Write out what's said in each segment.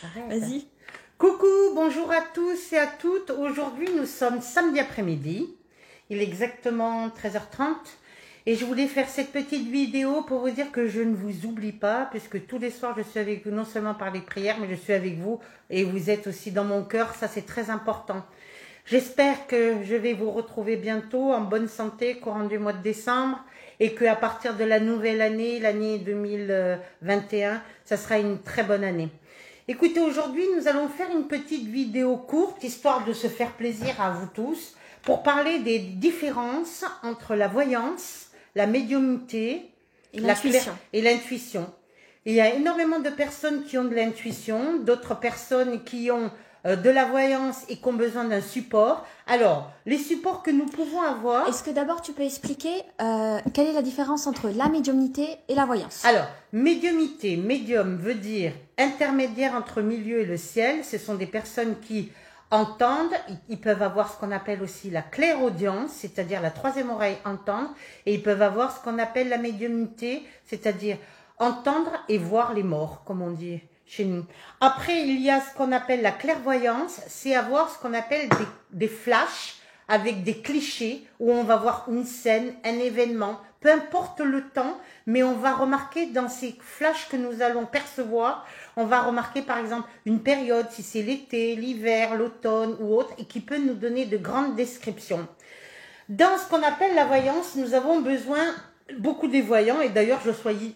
Arrête. Vas-y. Coucou, bonjour à tous et à toutes. Aujourd'hui, nous sommes samedi après-midi. Il est exactement 13h30. Et je voulais faire cette petite vidéo pour vous dire que je ne vous oublie pas, puisque tous les soirs, je suis avec vous, non seulement par les prières, mais je suis avec vous. Et vous êtes aussi dans mon cœur, ça c'est très important. J'espère que je vais vous retrouver bientôt en bonne santé, courant du mois de décembre, et qu'à partir de la nouvelle année, l'année 2021, ça sera une très bonne année. Écoutez, aujourd'hui, nous allons faire une petite vidéo courte, histoire de se faire plaisir à vous tous, pour parler des différences entre la voyance, la médiumnité Et l'intuition. et l'intuition. Il y a énormément de personnes qui ont de l'intuition, d'autres personnes qui ont de la voyance et qui ont besoin d'un support. Alors, les supports que nous pouvons avoir... Est-ce que d'abord tu peux expliquer quelle est la différence entre la médiumnité et la voyance? Alors, médiumité, médium veut dire intermédiaire entre milieu et le ciel. Ce sont des personnes qui entendent, ils peuvent avoir ce qu'on appelle aussi la clairaudience, c'est-à-dire la troisième oreille entendre, et ils peuvent avoir ce qu'on appelle la médiumnité, c'est-à-dire entendre et voir les morts, comme on dit chez nous. Après, il y a ce qu'on appelle la clairvoyance, c'est avoir ce qu'on appelle des flashs avec des clichés où on va voir une scène, un événement, peu importe le temps, mais on va remarquer dans ces flashs que nous allons percevoir, on va remarquer par exemple une période, si c'est l'été, l'hiver, l'automne ou autre, et qui peut nous donner de grandes descriptions. Dans ce qu'on appelle la voyance, nous avons besoin beaucoup des voyants, et d'ailleurs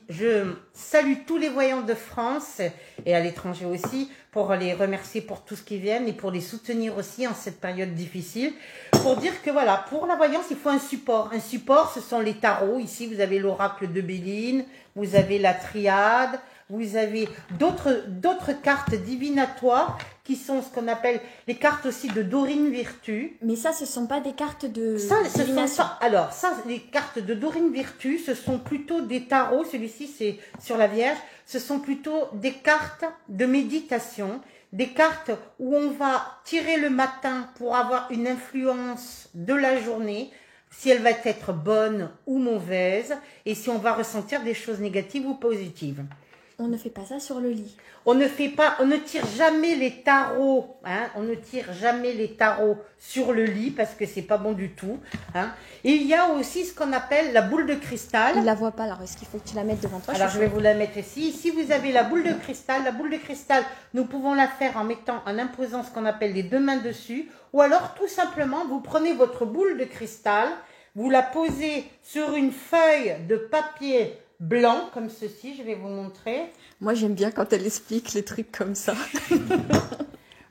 je salue tous les voyants de France et à l'étranger aussi, pour les remercier pour tout ce qu'ils viennent et pour les soutenir aussi en cette période difficile, pour dire que voilà, pour la voyance il faut un support. Un support, ce sont les tarots. Ici vous avez l'oracle de Béline, vous avez la triade, vous avez d'autres cartes divinatoires qui sont ce qu'on appelle les cartes aussi de Dorine Virtue. Mais ça, ce sont pas des cartes de divination. divination. Les cartes de Dorine Virtue, ce sont plutôt des tarots. Celui-ci, c'est sur la Vierge. Ce sont plutôt des cartes de méditation, des cartes où on va tirer le matin pour avoir une influence de la journée, si elle va être bonne ou mauvaise, et si on va ressentir des choses négatives ou positives. On ne fait pas ça sur le lit. On ne tire jamais les tarots, hein, on ne tire jamais les tarots sur le lit parce que c'est pas bon du tout, hein. Et il y a aussi ce qu'on appelle la boule de cristal. Il la voit pas, alors est-ce qu'il faut que tu la mettes devant toi? Alors je vais vous la mettre ici. Ici vous avez la boule de cristal. La boule de cristal, nous pouvons la faire en imposant ce qu'on appelle les deux mains dessus, ou alors tout simplement vous prenez votre boule de cristal, vous la posez sur une feuille de papier blanc comme ceci, je vais vous montrer. Moi, j'aime bien quand elle explique les trucs comme ça.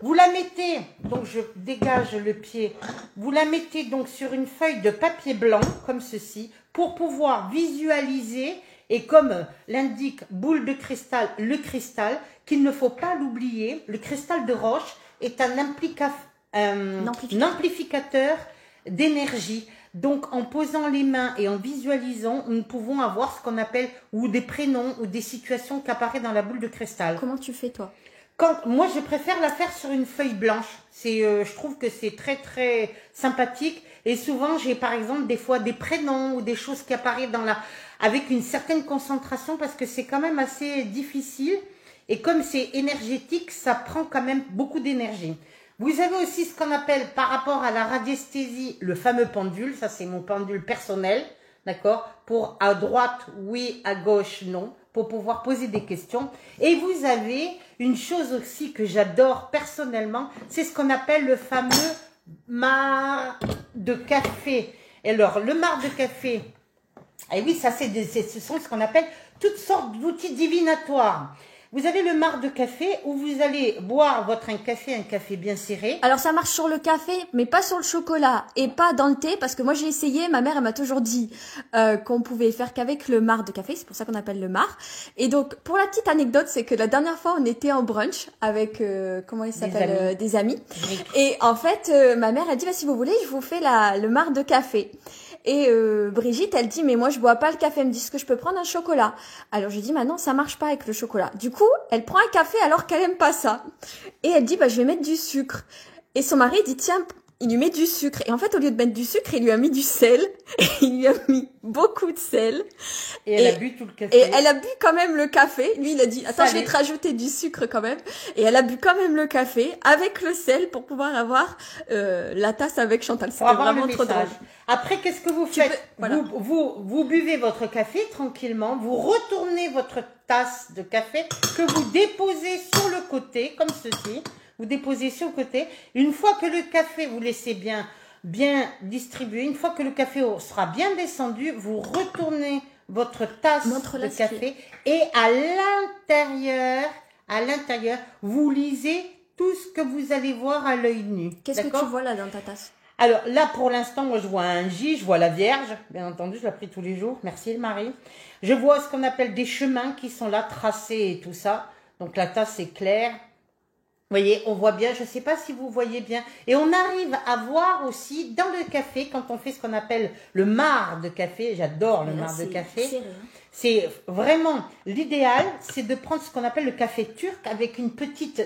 Vous la mettez, donc je dégage le pied, vous la mettez donc sur une feuille de papier blanc comme ceci pour pouvoir visualiser, et comme l'indique boule de cristal, le cristal, qu'il ne faut pas l'oublier, le cristal de roche est un amplificateur d'énergie. Donc, en posant les mains et en visualisant, nous pouvons avoir ce qu'on appelle ou des prénoms ou des situations qui apparaissent dans la boule de cristal. Comment tu fais, toi? Moi, je préfère la faire sur une feuille blanche. Je trouve que c'est très, très sympathique. Et souvent, j'ai par exemple des fois des prénoms ou des choses qui apparaissent avec une certaine concentration parce que c'est quand même assez difficile. Et comme c'est énergétique, ça prend quand même beaucoup d'énergie. Vous avez aussi ce qu'on appelle, par rapport à la radiesthésie, le fameux pendule. Ça, c'est mon pendule personnel, d'accord? Pour à droite, oui, à gauche, non, pour pouvoir poser des questions. Et vous avez une chose aussi que j'adore personnellement, c'est ce qu'on appelle le fameux marc de café. Et alors, le marc de café, et oui, ça, ce sont ce qu'on appelle toutes sortes d'outils divinatoires. Vous avez le marc de café où vous allez boire un café bien serré. Alors ça marche sur le café, mais pas sur le chocolat et pas dans le thé, parce que moi j'ai essayé, ma mère elle m'a toujours dit qu'on pouvait faire qu'avec le marc de café, c'est pour ça qu'on appelle le marc. Et donc pour la petite anecdote, c'est que la dernière fois on était en brunch avec comment il s'appelle, des amis. Et en fait ma mère a dit bah, si vous voulez je vous fais le marc de café. Et Brigitte, elle dit mais moi je bois pas le café, elle me dit est-ce que je peux prendre un chocolat? Alors je dis bah non, ça marche pas avec le chocolat. Du coup, elle prend un café alors qu'elle aime pas ça. Et elle dit bah je vais mettre du sucre. Et son mari dit tiens, il lui met du sucre. Et en fait, au lieu de mettre du sucre, il lui a mis du sel. Et il lui a mis beaucoup de sel. Et elle a bu tout le café. Et elle a bu quand même le café. Lui, il a dit, attends, Salé. je vais te rajouter du sucre quand même. Et elle a bu quand même le café avec le sel pour pouvoir avoir la tasse avec Chantal. C'était vraiment trop drôle. Après, qu'est-ce que vous faites? Voilà. Vous buvez votre café tranquillement, vous retournez votre tasse de café que vous déposez sur le côté, comme ceci. Vous déposez sur le côté. Une fois que le café, vous laissez bien distribué, une fois que le café sera bien descendu, vous retournez votre tasse de café et à l'intérieur, vous lisez tout ce que vous allez voir à l'œil nu. Qu'est-ce que tu vois là dans ta tasse? Alors là, pour l'instant, moi je vois un J, je vois la Vierge, bien entendu, je la prie tous les jours, merci Marie. Je vois ce qu'on appelle des chemins qui sont là, tracés et tout ça. Donc la tasse est claire. Vous voyez, on voit bien, je ne sais pas si vous voyez bien. Et on arrive à voir aussi dans le café, quand on fait ce qu'on appelle le marc de café, j'adore le marc de café. C'est vraiment l'idéal, c'est de prendre ce qu'on appelle le café turc avec une petite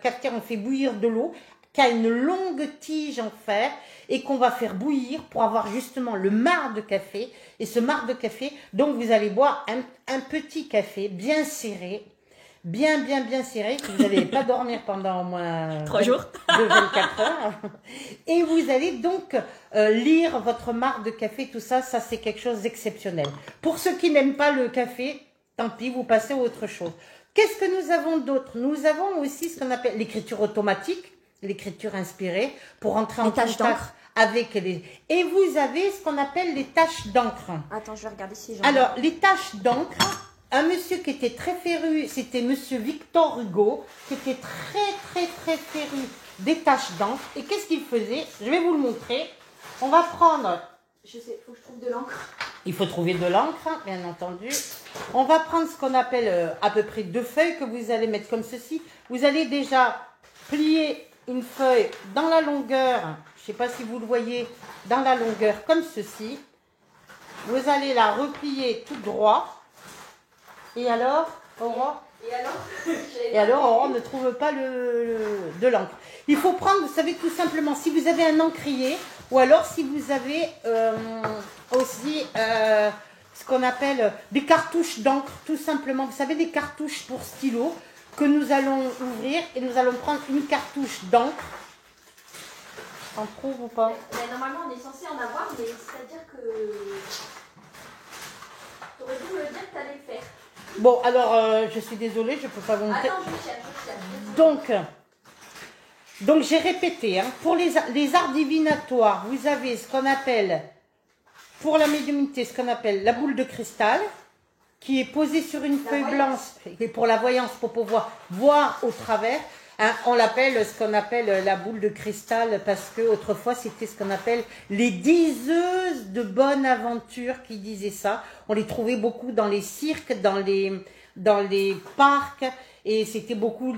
cafetière, on fait bouillir de l'eau, qui a une longue tige en fer et qu'on va faire bouillir pour avoir justement le marc de café. Et ce marc de café, donc vous allez boire un petit café bien serré, bien serré, que vous n'allez pas dormir pendant au moins 3 jours de 24 heures. Et vous allez donc lire votre marc de café, tout ça, ça c'est quelque chose d'exceptionnel. Pour ceux qui n'aiment pas le café, tant pis, vous passez à autre chose. Qu'est-ce que nous avons d'autre? Nous avons aussi ce qu'on appelle l'écriture automatique, l'écriture inspirée, pour entrer en contact avec les... Et vous avez ce qu'on appelle les taches d'encre. Attends, je vais regarder si j'en... Alors, les taches d'encre, un monsieur qui était très féru, c'était monsieur Victor Hugo, qui était très féru des taches d'encre. Et qu'est-ce qu'il faisait? Je vais vous le montrer. On va prendre... Je sais, il faut que je trouve de l'encre. Il faut trouver de l'encre, bien entendu. On va prendre ce qu'on appelle à peu près 2 feuilles que vous allez mettre comme ceci. Vous allez déjà plier une feuille dans la longueur, je ne sais pas si vous le voyez, dans la longueur comme ceci. Vous allez la replier tout droit. Et alors, Aurore? Et alors, Aurore ne trouve pas de l'encre. Il faut prendre, vous savez, tout simplement, si vous avez un encrier, ou alors si vous avez aussi ce qu'on appelle des cartouches d'encre, tout simplement. Vous savez, des cartouches pour stylo que nous allons ouvrir et nous allons prendre une cartouche d'encre. On trouve ou pas? Mais normalement, on est censé en avoir, mais c'est-à-dire que... Tu aurais dû me dire que tu allais le faire. Bon, alors, je suis désolée, je ne peux pas vous montrer. Attends, je cherche. Donc j'ai répété, hein, pour les arts divinatoires, vous avez ce qu'on appelle, pour la médiumnité, ce qu'on appelle la boule de cristal, qui est posée sur une feuille blanche, et pour la voyance, pour pouvoir voir au travers. Hein, on l'appelle ce qu'on appelle la boule de cristal, parce que autrefois c'était ce qu'on appelle les diseuses de bonne aventure qui disaient ça. On les trouvait beaucoup dans les cirques, dans les parcs, et c'était beaucoup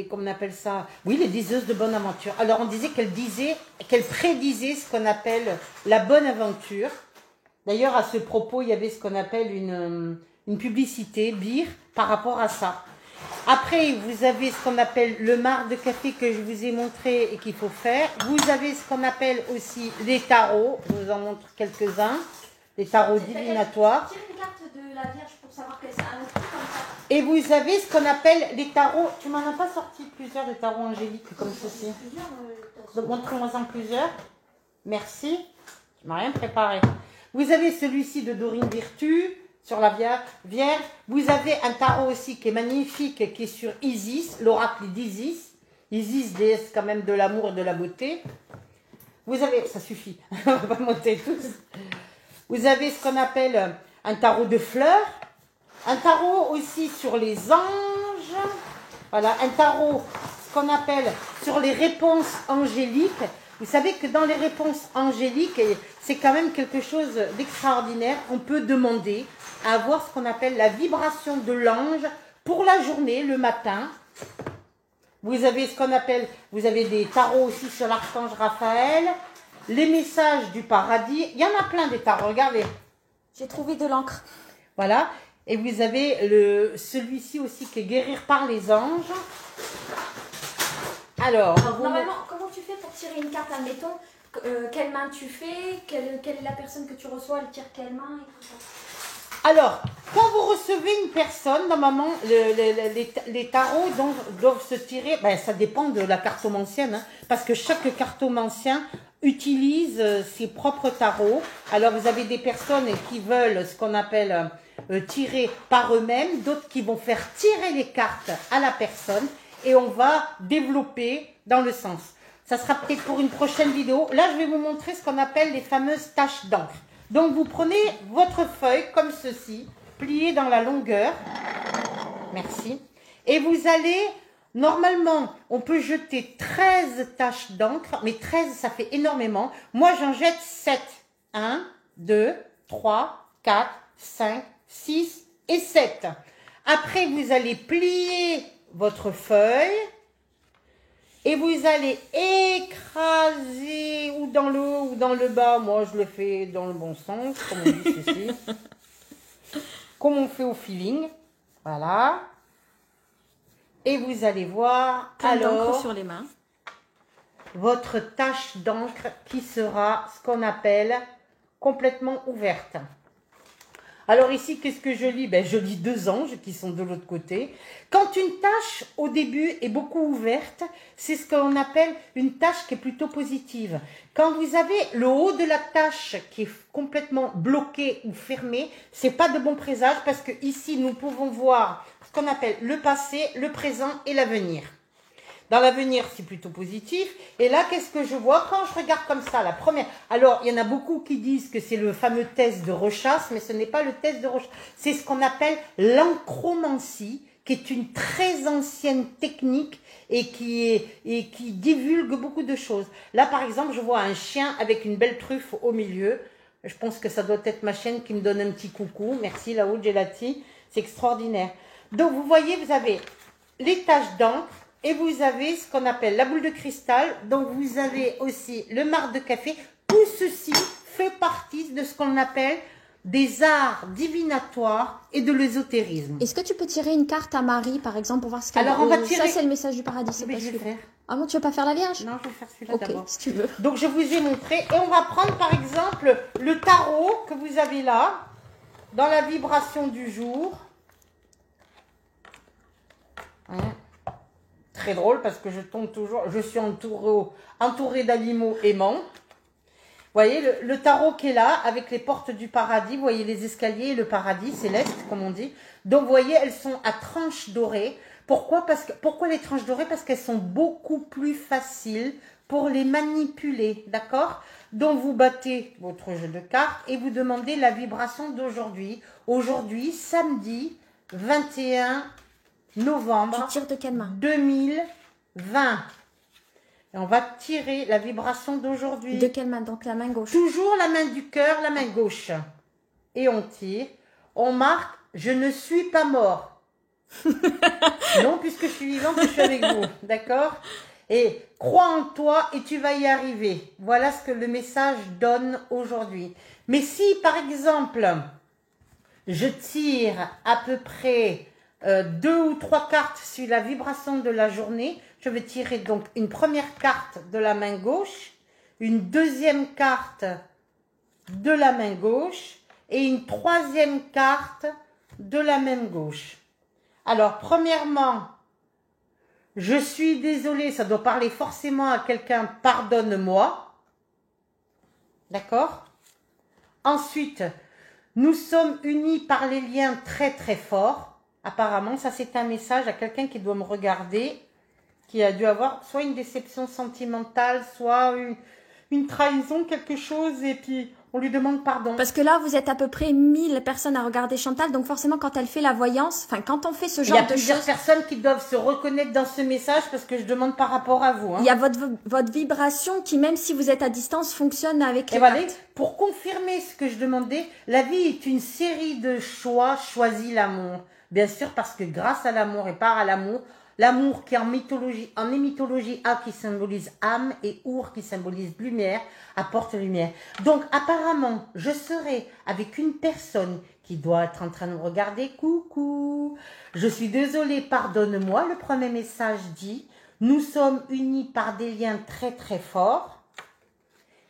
comment on appelle ça? Oui, les diseuses de bonne aventure. Alors on disait qu'elles prédisaient ce qu'on appelle la bonne aventure. D'ailleurs, à ce propos, il y avait ce qu'on appelle une publicité, BIR, par rapport à ça. Après, vous avez ce qu'on appelle le marc de café que je vous ai montré et qu'il faut faire. Vous avez ce qu'on appelle aussi les tarots. Je vous en montre quelques-uns. Les tarots divinatoires. Tire une carte de la Vierge pour savoir que c'est un autre truc comme ça. Et vous avez ce qu'on appelle les tarots. Tu m'en as pas sorti plusieurs de tarots angéliques comme ceci? Donc, montrez-moi-en plusieurs. Merci. Tu m'as rien préparé. Vous avez celui-ci de Dorine Virtue. Sur la Vierge, vous avez un tarot aussi qui est magnifique, qui est sur Isis, l'oracle d'Isis. Isis, déesse quand même de l'amour et de la beauté. Vous avez, ça suffit, on va pas monter tous. Vous avez ce qu'on appelle un tarot de fleurs, un tarot aussi sur les anges, voilà, un tarot, ce qu'on appelle sur les réponses angéliques. Vous savez que dans les réponses angéliques, c'est quand même quelque chose d'extraordinaire. On peut demander à avoir ce qu'on appelle la vibration de l'ange pour la journée, le matin. Vous avez ce qu'on appelle, vous avez des tarots aussi sur l'archange Raphaël, les messages du paradis. Il y en a plein des tarots, regardez. J'ai trouvé de l'encre. Voilà. Et vous avez celui-ci aussi qui est guérir par les anges. Alors, normalement, comment tu fais tirer une carte, admettons, quelle main tu fais, quelle est la personne que tu reçois, elle tire quelle main et tout ça. Alors, quand vous recevez une personne, normalement, les tarots doivent se tirer, ben, ça dépend de la cartomancienne, hein, parce que chaque cartomancien utilise ses propres tarots. Alors, vous avez des personnes qui veulent ce qu'on appelle tirer par eux-mêmes, d'autres qui vont faire tirer les cartes à la personne, et on va développer dans le sens. Ça sera peut-être pour une prochaine vidéo. Là, je vais vous montrer ce qu'on appelle les fameuses taches d'encre. Donc, vous prenez votre feuille comme ceci, pliée dans la longueur. Merci. Et vous allez, normalement, on peut jeter 13 taches d'encre, mais 13, ça fait énormément. Moi, j'en jette 7. 1, 2, 3, 4, 5, 6 et 7. Après, vous allez plier votre feuille. Et vous allez écraser ou dans le haut ou dans le bas. Moi, je le fais dans le bon sens, comme on dit ceci. Comme on fait au feeling. Voilà. Et vous allez voir, alors, sur les mains. Votre tache d'encre qui sera ce qu'on appelle complètement ouverte. Alors ici, qu'est-ce que je lis? Ben, je lis 2 anges qui sont de l'autre côté. Quand une tache, au début, est beaucoup ouverte, c'est ce qu'on appelle une tache qui est plutôt positive. Quand vous avez le haut de la tache qui est complètement bloqué ou fermé, c'est pas de bon présage parce que ici, nous pouvons voir ce qu'on appelle le passé, le présent et l'avenir. Dans l'avenir, c'est plutôt positif. Et là, qu'est-ce que je vois quand je regarde comme ça, la première? Alors, il y en a beaucoup qui disent que c'est le fameux test de Rochas, mais ce n'est pas le test de Rochas. C'est ce qu'on appelle l'encromancie, qui est une très ancienne technique et qui divulgue beaucoup de choses. Là, par exemple, je vois un chien avec une belle truffe au milieu. Je pense que ça doit être ma chienne qui me donne un petit coucou. Merci, là-haut, Gelati. C'est extraordinaire. Donc, vous voyez, vous avez les taches d'encre. Et vous avez ce qu'on appelle la boule de cristal. Donc, vous avez aussi le marc de café. Tout ceci fait partie de ce qu'on appelle des arts divinatoires et de l'ésotérisme. Est-ce que tu peux tirer une carte à Marie, par exemple, pour voir ce qu'elle... Alors, on va tirer... Ça, c'est le message du paradis. Mais je vais faire. Ah bon, tu veux pas faire la Vierge? Non, je vais faire celui-là d'abord. Ok, si tu veux. Donc, je vous ai montré. Et on va prendre, par exemple, le tarot que vous avez là, dans la vibration du jour. Hein? Très drôle parce que je tombe toujours, je suis entourée d'animaux aimants. Vous voyez le tarot qui est là avec les portes du paradis, vous voyez les escaliers et le paradis céleste comme on dit. Donc vous voyez, elles sont à tranches dorées. Pourquoi les tranches dorées? Parce qu'elles sont beaucoup plus faciles pour les manipuler, d'accord? Donc vous battez votre jeu de cartes et vous demandez la vibration d'aujourd'hui. Aujourd'hui, samedi 21 novembre Tu tires de quelle main? 2020. Et on va tirer la vibration d'aujourd'hui. De quelle main? Donc la main gauche. Toujours la main du cœur, la main gauche. Et on tire. On marque « Je ne suis pas mort ». Non, puisque je suis vivante, je suis avec vous. D'accord? Et crois en toi et tu vas y arriver. Voilà ce que le message donne aujourd'hui. Mais si, par exemple, je tire à peu près 2 ou 3 cartes sur la vibration de la journée, je vais tirer donc une première carte de la main gauche, une deuxième carte de la main gauche et une troisième carte de la main gauche. Alors, premièrement, je suis désolée, ça doit parler forcément à quelqu'un, pardonne-moi. D'accord? Ensuite, nous sommes unis par les liens très très forts. Apparemment, ça c'est un message à quelqu'un qui doit me regarder, qui a dû avoir soit une déception sentimentale, soit une trahison, quelque chose, et puis on lui demande pardon. Parce que là, vous êtes à peu près 1000 personnes à regarder Chantal, donc forcément, quand elle fait la voyance, enfin, quand on fait ce genre de choses... Il y a plusieurs personnes qui doivent se reconnaître dans ce message, parce que je demande par rapport à vous. Hein. Il y a votre vibration qui, même si vous êtes à distance, fonctionne avec les voilà, cartes. pour confirmer ce que je demandais, la vie est une série de choix, choisis l'amour. Bien sûr, parce que grâce à l'amour et par à l'amour, l'amour qui en mythologie, en mythologie A qui symbolise âme et Our qui symbolise lumière, apporte lumière. Donc apparemment, je serai avec une personne qui doit être en train de me regarder. Coucou, je suis désolée, pardonne-moi. Le premier message dit, Nous sommes unis par des liens très très forts.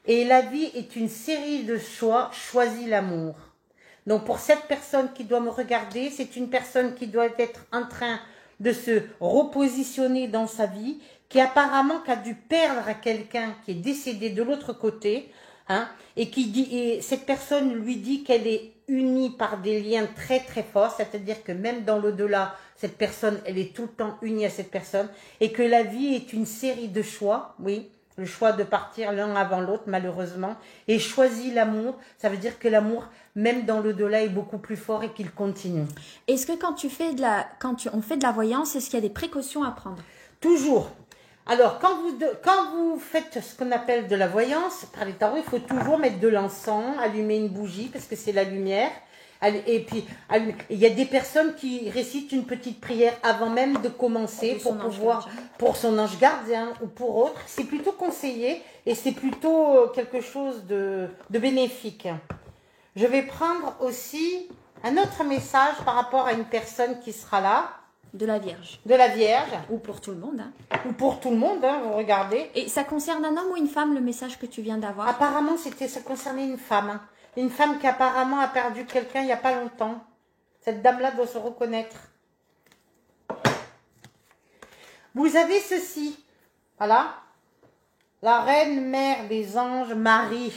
Et la vie est une série de choix. Choisis l'amour. Donc pour cette personne qui doit me regarder, c'est une personne qui doit être en train de se repositionner dans sa vie, qui apparemment a dû perdre quelqu'un qui est décédé de l'autre côté, hein, et cette personne lui dit qu'elle est unie par des liens très très forts, c'est-à-dire que même dans l'au-delà, cette personne, elle est tout le temps unie à cette personne, et que la vie est une série de choix, oui, le choix de partir l'un avant l'autre, malheureusement, et choisis l'amour, ça veut dire que l'amour, même dans l'au-delà, est beaucoup plus fort et qu'il continue. Est-ce que quand on fait de la voyance, est-ce qu'il y a des précautions à prendre? Toujours. Alors, quand vous faites ce qu'on appelle de la voyance, par les tarots, il faut toujours mettre de l'encens, allumer une bougie, parce que c'est la lumière. Et puis, il y a des personnes qui récitent une petite prière avant même de commencer pour son ange gardien ou pour autre. C'est plutôt conseillé et c'est plutôt quelque chose de bénéfique. Je vais prendre aussi un autre message par rapport à une personne qui sera là. De la Vierge. De la Vierge. Ou pour tout le monde. Hein. Ou pour tout le monde, hein, vous regardez. Et ça concerne un homme ou une femme, le message que tu viens d'avoir? Apparemment, ça concernait une femme. Hein. Une femme qui apparemment a perdu quelqu'un il n'y a pas longtemps. Cette dame-là doit se reconnaître. Vous avez ceci. Voilà. La reine mère des anges, Marie.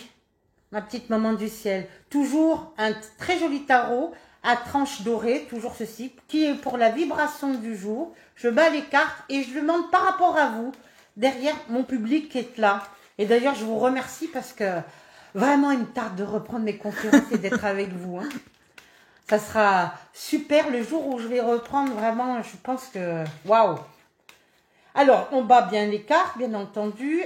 Ma petite maman du ciel. Toujours un très joli tarot à tranche dorée, toujours ceci, qui est pour la vibration du jour. Je bats les cartes et je demande par rapport à vous, derrière mon public qui est là. Et d'ailleurs, je vous remercie parce que vraiment, il me tarde de reprendre mes conférences et d'être avec vous. Hein. Ça sera super le jour où je vais reprendre vraiment, je pense que... Waouh! Alors, on bat bien les cartes, bien entendu,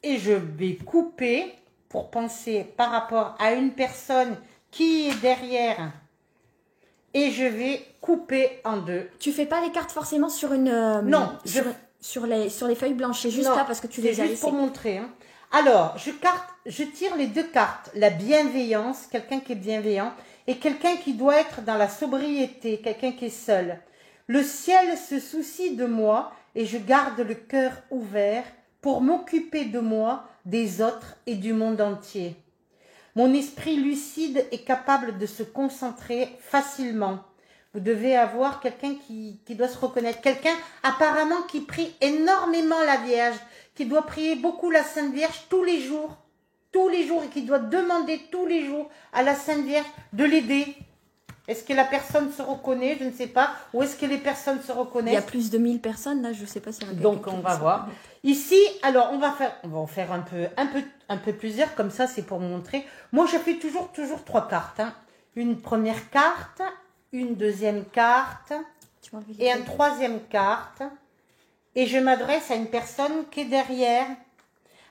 et je vais couper pour penser par rapport à une personne qui est derrière... Et je vais couper en deux. Tu fais pas les cartes forcément sur une... non. Sur les feuilles blanches. C'est juste là parce que tu les as laissées. C'est juste pour montrer. Hein. Alors, je tire les deux cartes. La bienveillance, quelqu'un qui est bienveillant. Et quelqu'un qui doit être dans la sobriété. Quelqu'un qui est seul. Le ciel se soucie de moi. Et je garde le cœur ouvert pour m'occuper de moi, des autres et du monde entier. Mon esprit lucide est capable de se concentrer facilement. Vous devez avoir quelqu'un qui doit se reconnaître. Quelqu'un apparemment qui prie énormément la Vierge, qui doit prier beaucoup la Sainte Vierge tous les jours, et qui doit demander tous les jours à la Sainte Vierge de l'aider. Est-ce que la personne se reconnaît? Je ne sais pas. Ou est-ce que les personnes se reconnaissent? Il y a plus de 1000 personnes, là, je ne sais pas si... Donc, on va voir. Ici, alors, on va en faire un peu plusieurs, comme ça, c'est pour montrer. Moi, je fais toujours 3 cartes. Hein. Une première carte, une deuxième carte, et une troisième carte. Et je m'adresse à une personne qui est derrière.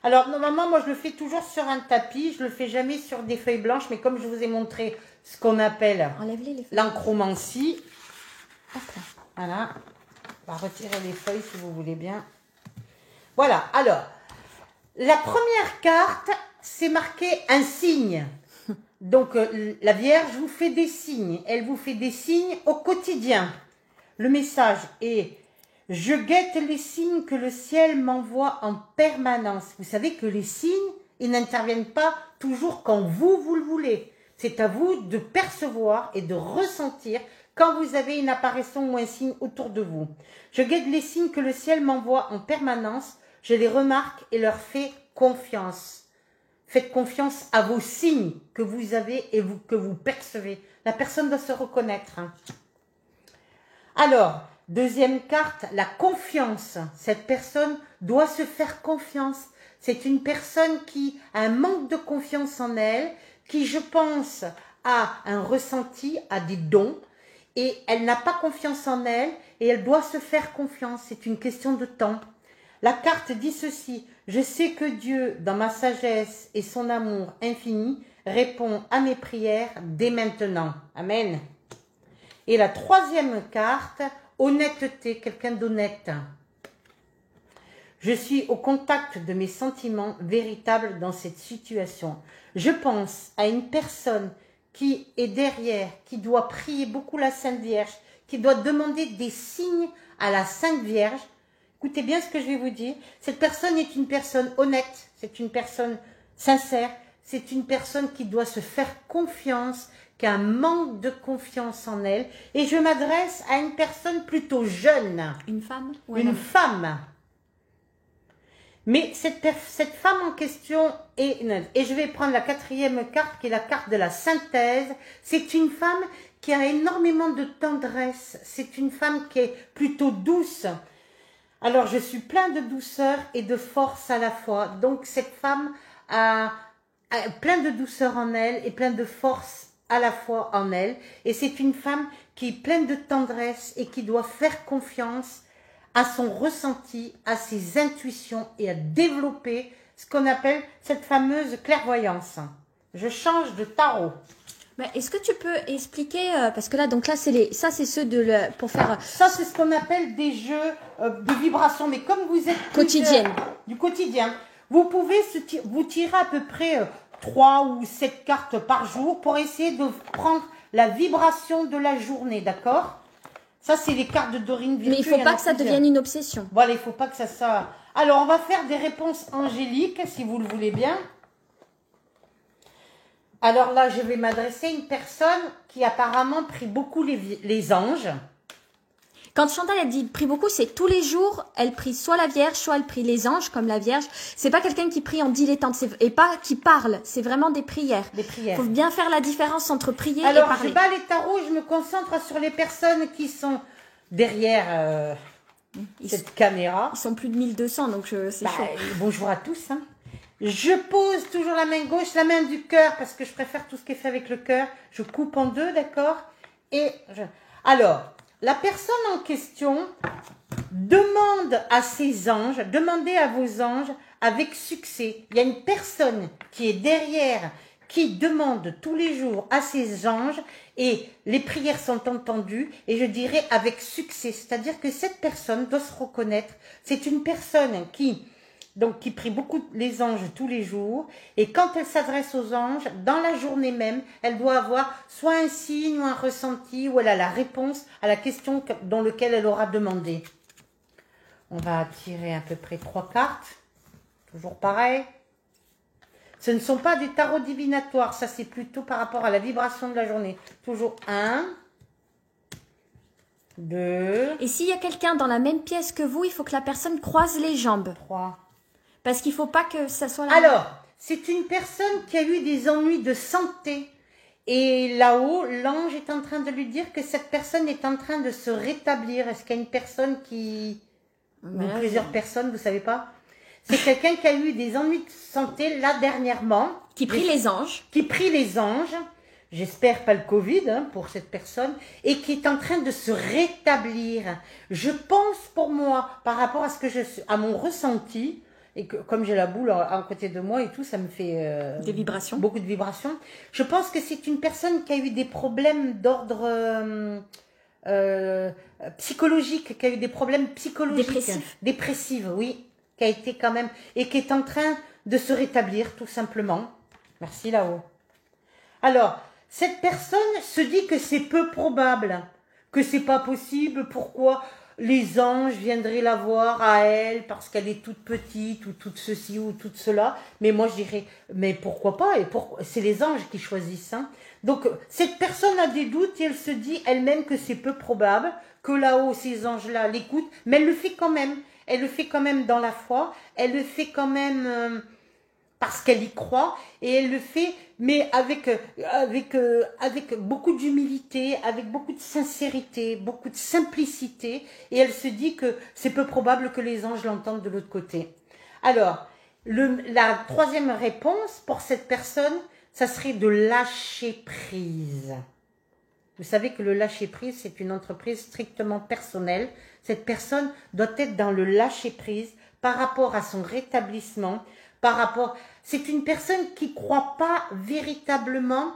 Alors, normalement, moi, je le fais toujours sur un tapis. Je ne le fais jamais sur des feuilles blanches, mais comme je vous ai montré ce qu'on appelle l'encromancie. Voilà. On va retirer les feuilles si vous voulez bien. Voilà. Alors, la première carte, c'est marqué un signe. Donc, la Vierge vous fait des signes. Elle vous fait des signes au quotidien. Le message est... Je guette les signes que le ciel m'envoie en permanence. Vous savez que les signes, ils n'interviennent pas toujours quand vous le voulez. C'est à vous de percevoir et de ressentir quand vous avez une apparition ou un signe autour de vous. Je guette les signes que le ciel m'envoie en permanence. Je les remarque et leur fais confiance. Faites confiance à vos signes que vous avez et que vous percevez. La personne doit se reconnaître. Hein. Alors... Deuxième carte, la confiance. Cette personne doit se faire confiance. C'est une personne qui a un manque de confiance en elle, qui, je pense, a un ressenti, a des dons, et elle n'a pas confiance en elle, et elle doit se faire confiance. C'est une question de temps. La carte dit ceci. Je sais que Dieu, dans ma sagesse et son amour infini, répond à mes prières dès maintenant. Amen. Et la troisième carte... Honnêteté, quelqu'un d'honnête. Je suis au contact de mes sentiments véritables dans cette situation. Je pense à une personne qui est derrière, qui doit prier beaucoup la Sainte Vierge, qui doit demander des signes à la Sainte Vierge, Écoutez bien ce que je vais vous dire. Cette personne est une personne honnête, c'est une personne sincère, c'est une personne qui doit se faire confiance, qui a un manque de confiance en elle. Et je m'adresse à une personne plutôt jeune. Une femme ou Une femme. Mais cette femme en question est neuve. Et je vais prendre la 4e carte, qui est la carte de la synthèse. C'est une femme qui a énormément de tendresse. C'est une femme qui est plutôt douce. Alors, je suis plein de douceur et de force à la fois. Donc, cette femme a plein de douceur en elle et plein de force à la fois en elle. Et c'est une femme qui est pleine de tendresse et qui doit faire confiance à son ressenti, à ses intuitions et à développer ce qu'on appelle cette fameuse clairvoyance. Je change de tarot. Mais est-ce que tu peux expliquer, parce que là, donc là, ça c'est ceux pour faire... Ça, c'est ce qu'on appelle des jeux de vibrations, mais comme vous êtes quotidienne. Du quotidien, vous pouvez vous tirer à peu près 3 ou 7 cartes par jour pour essayer de prendre la vibration de la journée, d'accord? Ça, c'est les cartes de Dorine Virtue. Mais il ne faut pas que ça devienne une obsession. Voilà, il ne faut pas que ça soit... Alors, on va faire des réponses angéliques, si vous le voulez bien. Alors là, je vais m'adresser à une personne qui apparemment prie beaucoup les anges. Quand Chantal elle dit prie beaucoup, c'est tous les jours, elle prie soit la Vierge, soit elle prie les anges comme la Vierge. C'est pas quelqu'un qui prie en dilettante et pas qui parle, c'est vraiment des prières. Des prières. Faut bien faire la différence entre prier et parler. Alors, je bats les tarots, je me concentre sur les personnes qui sont derrière cette caméra. Ils sont plus de 1200, donc c'est chaud. Bonjour à tous. Je pose toujours la main gauche, la main du cœur, parce que je préfère tout ce qui est fait avec le cœur. Je coupe en deux, d'accord? Alors, la personne en question demande à ses anges, demandez à vos anges avec succès. Il y a une personne qui est derrière, qui demande tous les jours à ses anges et les prières sont entendues et je dirais avec succès. C'est-à-dire que cette personne doit se reconnaître. C'est une personne qui prie beaucoup les anges tous les jours. Et quand elle s'adresse aux anges, dans la journée même, elle doit avoir soit un signe ou un ressenti, ou elle a la réponse à la question dans laquelle elle aura demandé. On va tirer à peu près 3 cartes. Toujours pareil. Ce ne sont pas des tarots divinatoires, ça c'est plutôt par rapport à la vibration de la journée. Toujours 1, 2... Et s'il y a quelqu'un dans la même pièce que vous, il faut que la personne croise les jambes. 3... Parce qu'il ne faut pas que ça soit la... Alors, c'est une personne qui a eu des ennuis de santé. Et là-haut, l'ange est en train de lui dire que cette personne est en train de se rétablir. Est-ce qu'il y a une personne qui... Ou plusieurs personnes, vous savez pas? C'est quelqu'un qui a eu des ennuis de santé là dernièrement. Qui prie les anges. Qui prie les anges. J'espère pas le Covid pour cette personne. Et qui est en train de se rétablir. Je pense pour moi, par rapport à à mon ressenti... Et que, comme j'ai la boule à côté de moi et tout, ça me fait des vibrations. Beaucoup de vibrations. Je pense que c'est une personne qui a eu des problèmes d'ordre psychologique, qui a eu des problèmes psychologiques. Dépressifs, oui. Qui a été quand même... Et qui est en train de se rétablir, tout simplement. Merci là-haut. Alors, cette personne se dit que c'est peu probable, que c'est pas possible. Pourquoi les anges viendraient la voir à elle parce qu'elle est toute petite ou toute ceci ou toute cela. Mais moi, je dirais, mais pourquoi pas? C'est les anges qui choisissent. Donc, cette personne a des doutes et elle se dit elle-même que c'est peu probable, que là-haut, ces anges-là l'écoutent. Mais elle le fait quand même. Elle le fait quand même dans la foi. Elle le fait quand même... parce qu'elle y croit, et elle le fait, mais avec beaucoup d'humilité, avec beaucoup de sincérité, beaucoup de simplicité, et elle se dit que c'est peu probable que les anges l'entendent de l'autre côté. Alors, la 3e réponse pour cette personne, ça serait de lâcher prise. Vous savez que le lâcher prise, c'est une entreprise strictement personnelle. Cette personne doit être dans le lâcher prise par rapport à son rétablissement, c'est une personne qui ne croit pas véritablement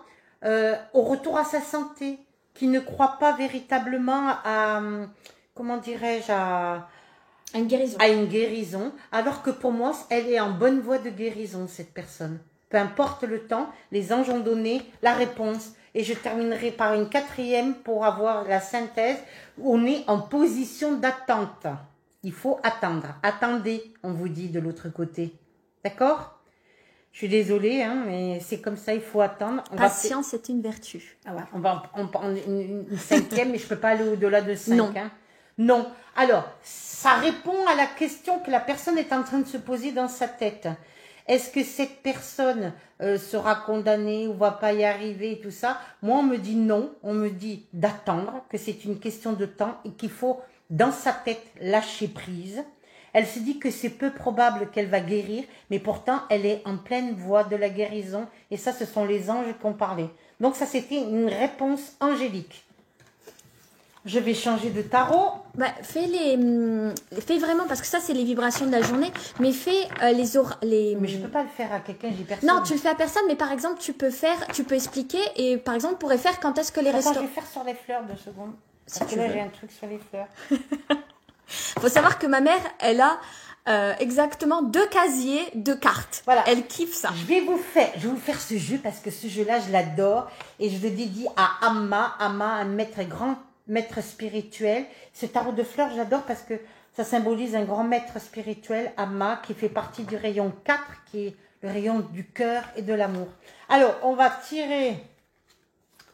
au retour à sa santé, qui ne croit pas véritablement à, comment dirais-je, à une guérison, alors que pour moi, elle est en bonne voie de guérison, cette personne. Peu importe le temps, les anges ont donné la réponse. Et je terminerai par une 4e pour avoir la synthèse. On est en position d'attente. Il faut attendre. Attendez, on vous dit de l'autre côté. D'accord? Je suis désolée, hein, mais c'est comme ça, il faut attendre. Patience est une vertu. Ah ouais, on va en prendre une cinquième, mais je ne peux pas aller au-delà de 5. Non. Hein. Non. Alors, ça répond à la question que la personne est en train de se poser dans sa tête. Est-ce que cette personne sera condamnée ou va pas y arriver et tout ça? Moi, on me dit non. On me dit d'attendre, que c'est une question de temps et qu'il faut, dans sa tête, lâcher prise. Elle se dit que c'est peu probable qu'elle va guérir, mais pourtant, elle est en pleine voie de la guérison. Et ça, ce sont les anges qui ont parlé. Donc ça, c'était une réponse angélique. Je vais changer de tarot. Bah, fais vraiment, parce que ça, c'est les vibrations de la journée, mais fais les... Mais je peux pas le faire à quelqu'un, j'ai personne. Non, tu le fais à personne, mais par exemple, tu peux expliquer, et par exemple, on pourrait faire quand est-ce que les restaurants... je vais faire sur les fleurs 2 secondes. Si Parce tu que là, veux. j'ai un truc sur les fleurs. Faut savoir que ma mère, elle a exactement 2 casiers de cartes. Voilà. Elle kiffe ça. Je vais vous faire ce jeu parce que ce jeu-là, je l'adore et je le dédie à Amma, un grand maître spirituel. Ce tarot de fleurs, j'adore parce que ça symbolise un grand maître spirituel, Amma, qui fait partie du rayon 4, qui est le rayon du cœur et de l'amour. Alors, on va tirer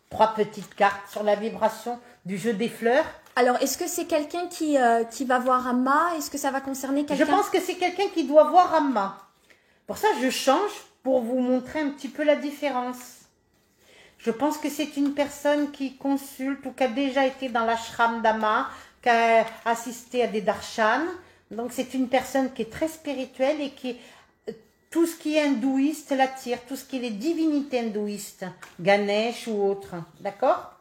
3 petites cartes sur la vibration du jeu des fleurs. Alors, est-ce que c'est quelqu'un qui va voir Amma? Est-ce que ça va concerner quelqu'un? Je pense que c'est quelqu'un qui doit voir Amma. Pour ça, je change pour vous montrer un petit peu la différence. Je pense que c'est une personne qui consulte ou qui a déjà été dans l'ashram d'Amma, qui a assisté à des darshan. Donc, c'est une personne qui est très spirituelle et qui, tout ce qui est hindouiste l'attire, tout ce qui est les divinités hindouistes, Ganesh ou autres. D'accord?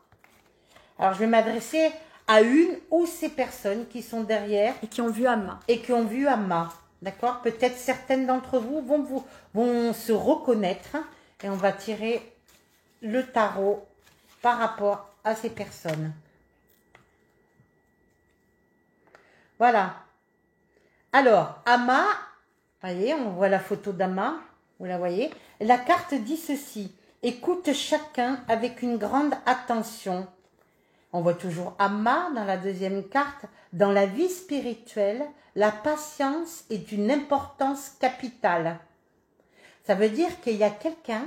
Alors, je vais m'adresser à une ou ces personnes qui sont derrière. Et qui ont vu Amma. Et qui ont vu Amma. D'accord? Peut-être certaines d'entre vous vont se reconnaître. Et on va tirer le tarot par rapport à ces personnes. Voilà. Alors, Amma, voyez, on voit la photo d'Amma, vous la voyez. La carte dit ceci: écoute chacun avec une grande attention. On voit toujours Amma dans la deuxième carte. Dans la vie spirituelle, la patience est d'une importance capitale. Ça veut dire qu'il y a quelqu'un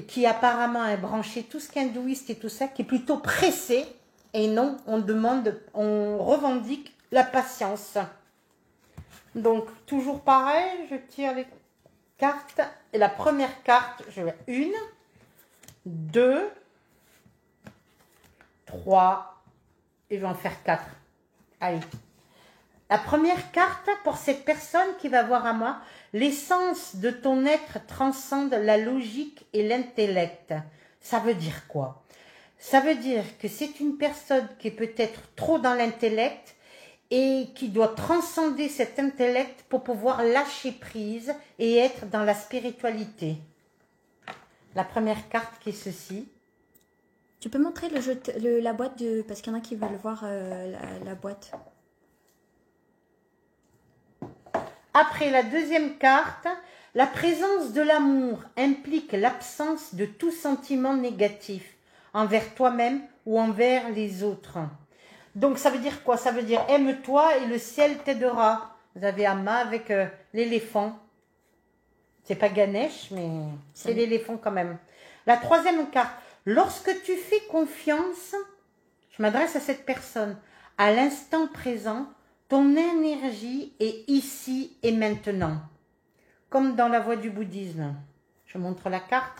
qui apparemment est branché tout ce qui est hindouiste et tout ça, qui est plutôt pressé, et non, on revendique la patience. Donc, toujours pareil, je tire les cartes, et la première carte, je vais 1, 2, 3, et je vais en faire 4. Allez. La première carte, pour cette personne qui va voir à moi, l'essence de ton être transcende la logique et l'intellect. Ça veut dire quoi? Ça veut dire que c'est une personne qui est peut-être trop dans l'intellect et qui doit transcender cet intellect pour pouvoir lâcher prise et être dans la spiritualité. La première carte qui est ceci. Tu peux montrer la boîte parce qu'il y en a qui veulent voir la boîte. Après la deuxième carte, la présence de l'amour implique l'absence de tout sentiment négatif envers toi-même ou envers les autres. Donc ça veut dire quoi? Ça veut dire aime-toi et le ciel t'aidera. Vous avez Amma avec l'éléphant. C'est pas Ganesh, mais c'est l'éléphant quand même. La troisième carte, lorsque tu fais confiance, je m'adresse à cette personne, à l'instant présent, ton énergie est ici et maintenant. Comme dans la voie du bouddhisme. Je montre la carte.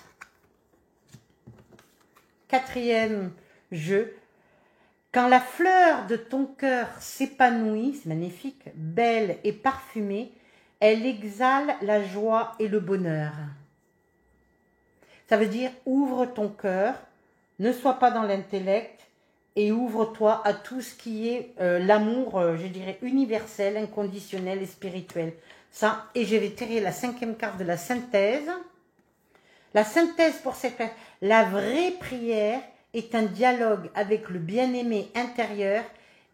Quatrième jeu. Quand la fleur de ton cœur s'épanouit, c'est magnifique, belle et parfumée, elle exhale la joie et le bonheur. Ça veut dire ouvre ton cœur, ne sois pas dans l'intellect et ouvre-toi à tout ce qui est l'amour, je dirais, universel, inconditionnel et spirituel. Ça, et je vais tirer la cinquième carte de la synthèse. La synthèse pour cette... La vraie prière est un dialogue avec le bien-aimé intérieur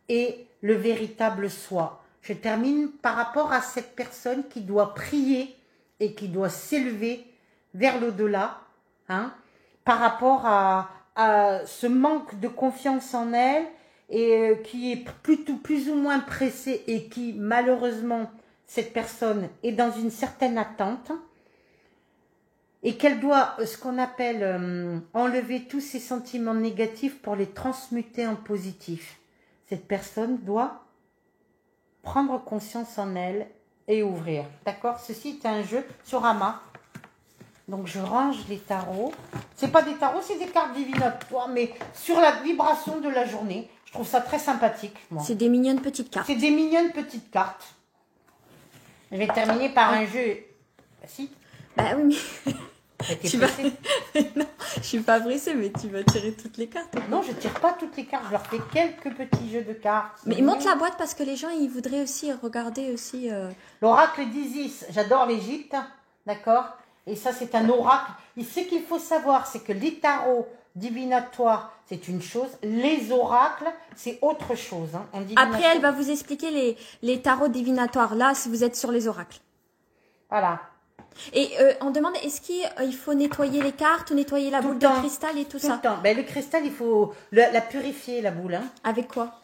et le véritable soi. Je termine par rapport à cette personne qui doit prier et qui doit s'élever vers l'au-delà, hein, par rapport à ce manque de confiance en elle et qui est plutôt plus ou moins pressée et qui malheureusement cette personne est dans une certaine attente et qu'elle doit ce qu'on appelle enlever tous ses sentiments négatifs pour les transmuter en positifs. Cette personne doit prendre conscience en elle et ouvrir. D'accord? Ceci est un jeu sur Ama. Donc je range les tarots. C'est pas des tarots, c'est des cartes divinatoires, mais sur la vibration de la journée. Je trouve ça très sympathique. C'est des mignonnes petites cartes. C'est des mignonnes petites cartes. Je vais terminer par un jeu. Ah, si. Bah oui, mais tu vas... Non, je suis pas pressée, mais tu vas tirer toutes les cartes. Non, je tire pas toutes les cartes. Je leur fais quelques petits jeux de cartes. Mais monte la boîte parce que les gens, ils voudraient aussi regarder aussi. L'oracle d'Isis. J'adore l'Égypte, d'accord. Et ça, c'est un oracle. Et ce qu'il faut savoir, c'est que les tarots divinatoires, c'est une chose. Les oracles, c'est autre chose. Hein. Après, elle va vous expliquer les tarots divinatoires. Là, si vous êtes sur les oracles. Voilà. Et on demande, est-ce qu'il faut nettoyer les cartes ou nettoyer la boule de cristal et tout ça? Tout le temps. Ben, le cristal, il faut la purifier, la boule. Hein. Avec quoi?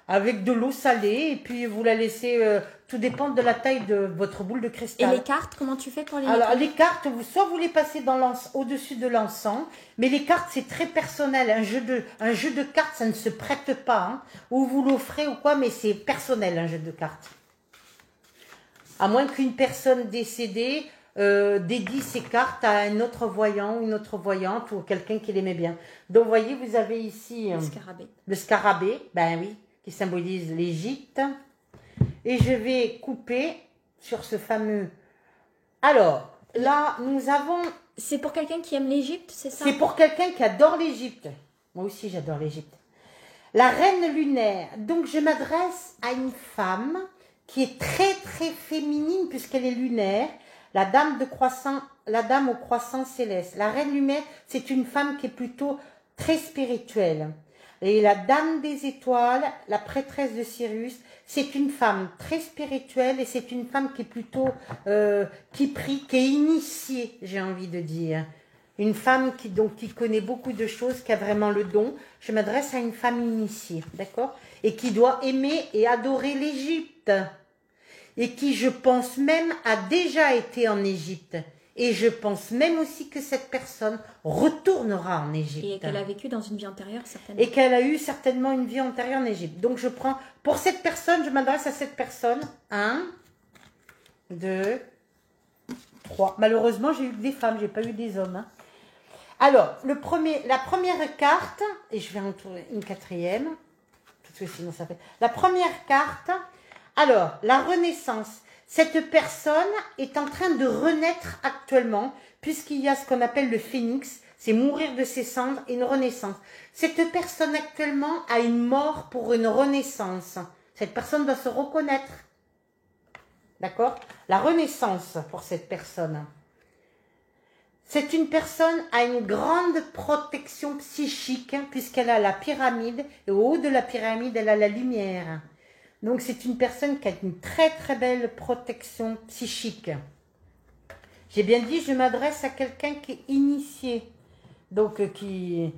Avec de l'eau salée et puis vous la laissez, tout dépend de la taille de votre boule de cristal. Et les cartes, comment tu fais pour les nettoyer? Alors les cartes, soit vous les passez au-dessus de l'encens, mais les cartes c'est très personnel. Un jeu de cartes, ça ne se prête pas. Hein. Ou vous l'offrez ou quoi, mais c'est personnel un jeu de cartes. À moins qu'une personne décédée dédie ses cartes à un autre voyant ou une autre voyante ou quelqu'un qui l'aimait bien. Donc vous voyez, vous avez ici le scarabée. Le scarabée, ben oui, qui symbolise l'Égypte. Et je vais couper sur ce fameux... Alors, là, nous avons... C'est pour quelqu'un qui aime l'Égypte, c'est ça? C'est pour quelqu'un qui adore l'Égypte. Moi aussi, j'adore l'Égypte. La reine lunaire. Donc, je m'adresse à une femme qui est très, très féminine puisqu'elle est lunaire. La dame au croissant céleste. La reine lunaire, c'est une femme qui est plutôt très spirituelle. Et la dame des étoiles, la prêtresse de Cyrus, c'est une femme très spirituelle et c'est une femme qui est plutôt, qui prie, qui est initiée, j'ai envie de dire. Une femme qui connaît beaucoup de choses, qui a vraiment le don. Je m'adresse à une femme initiée, d'accord? Et qui doit aimer et adorer l'Égypte. Et qui, je pense même, a déjà été en Égypte. Et je pense même aussi que cette personne retournera en Égypte. Et qu'elle a vécu dans une vie antérieure, certainement. Et qu'elle a eu certainement une vie antérieure en Égypte. Donc je prends, pour cette personne, je m'adresse à cette personne. 1, 2, 3. Malheureusement, j'ai eu que des femmes, j'ai pas eu des hommes. Hein. Alors, la première carte, et je vais en trouver une quatrième, parce que sinon ça fait... La première carte, alors, la renaissance. Cette personne est en train de renaître actuellement, puisqu'il y a ce qu'on appelle le phénix, c'est mourir de ses cendres et une renaissance. Cette personne actuellement a une mort pour une renaissance. Cette personne doit se reconnaître. D'accord? La renaissance pour cette personne. C'est une personne à une grande protection psychique, puisqu'elle a la pyramide, et au haut de la pyramide, elle a la lumière. Donc, c'est une personne qui a une très, très belle protection psychique. J'ai bien dit, je m'adresse à quelqu'un qui est initié. Donc, Et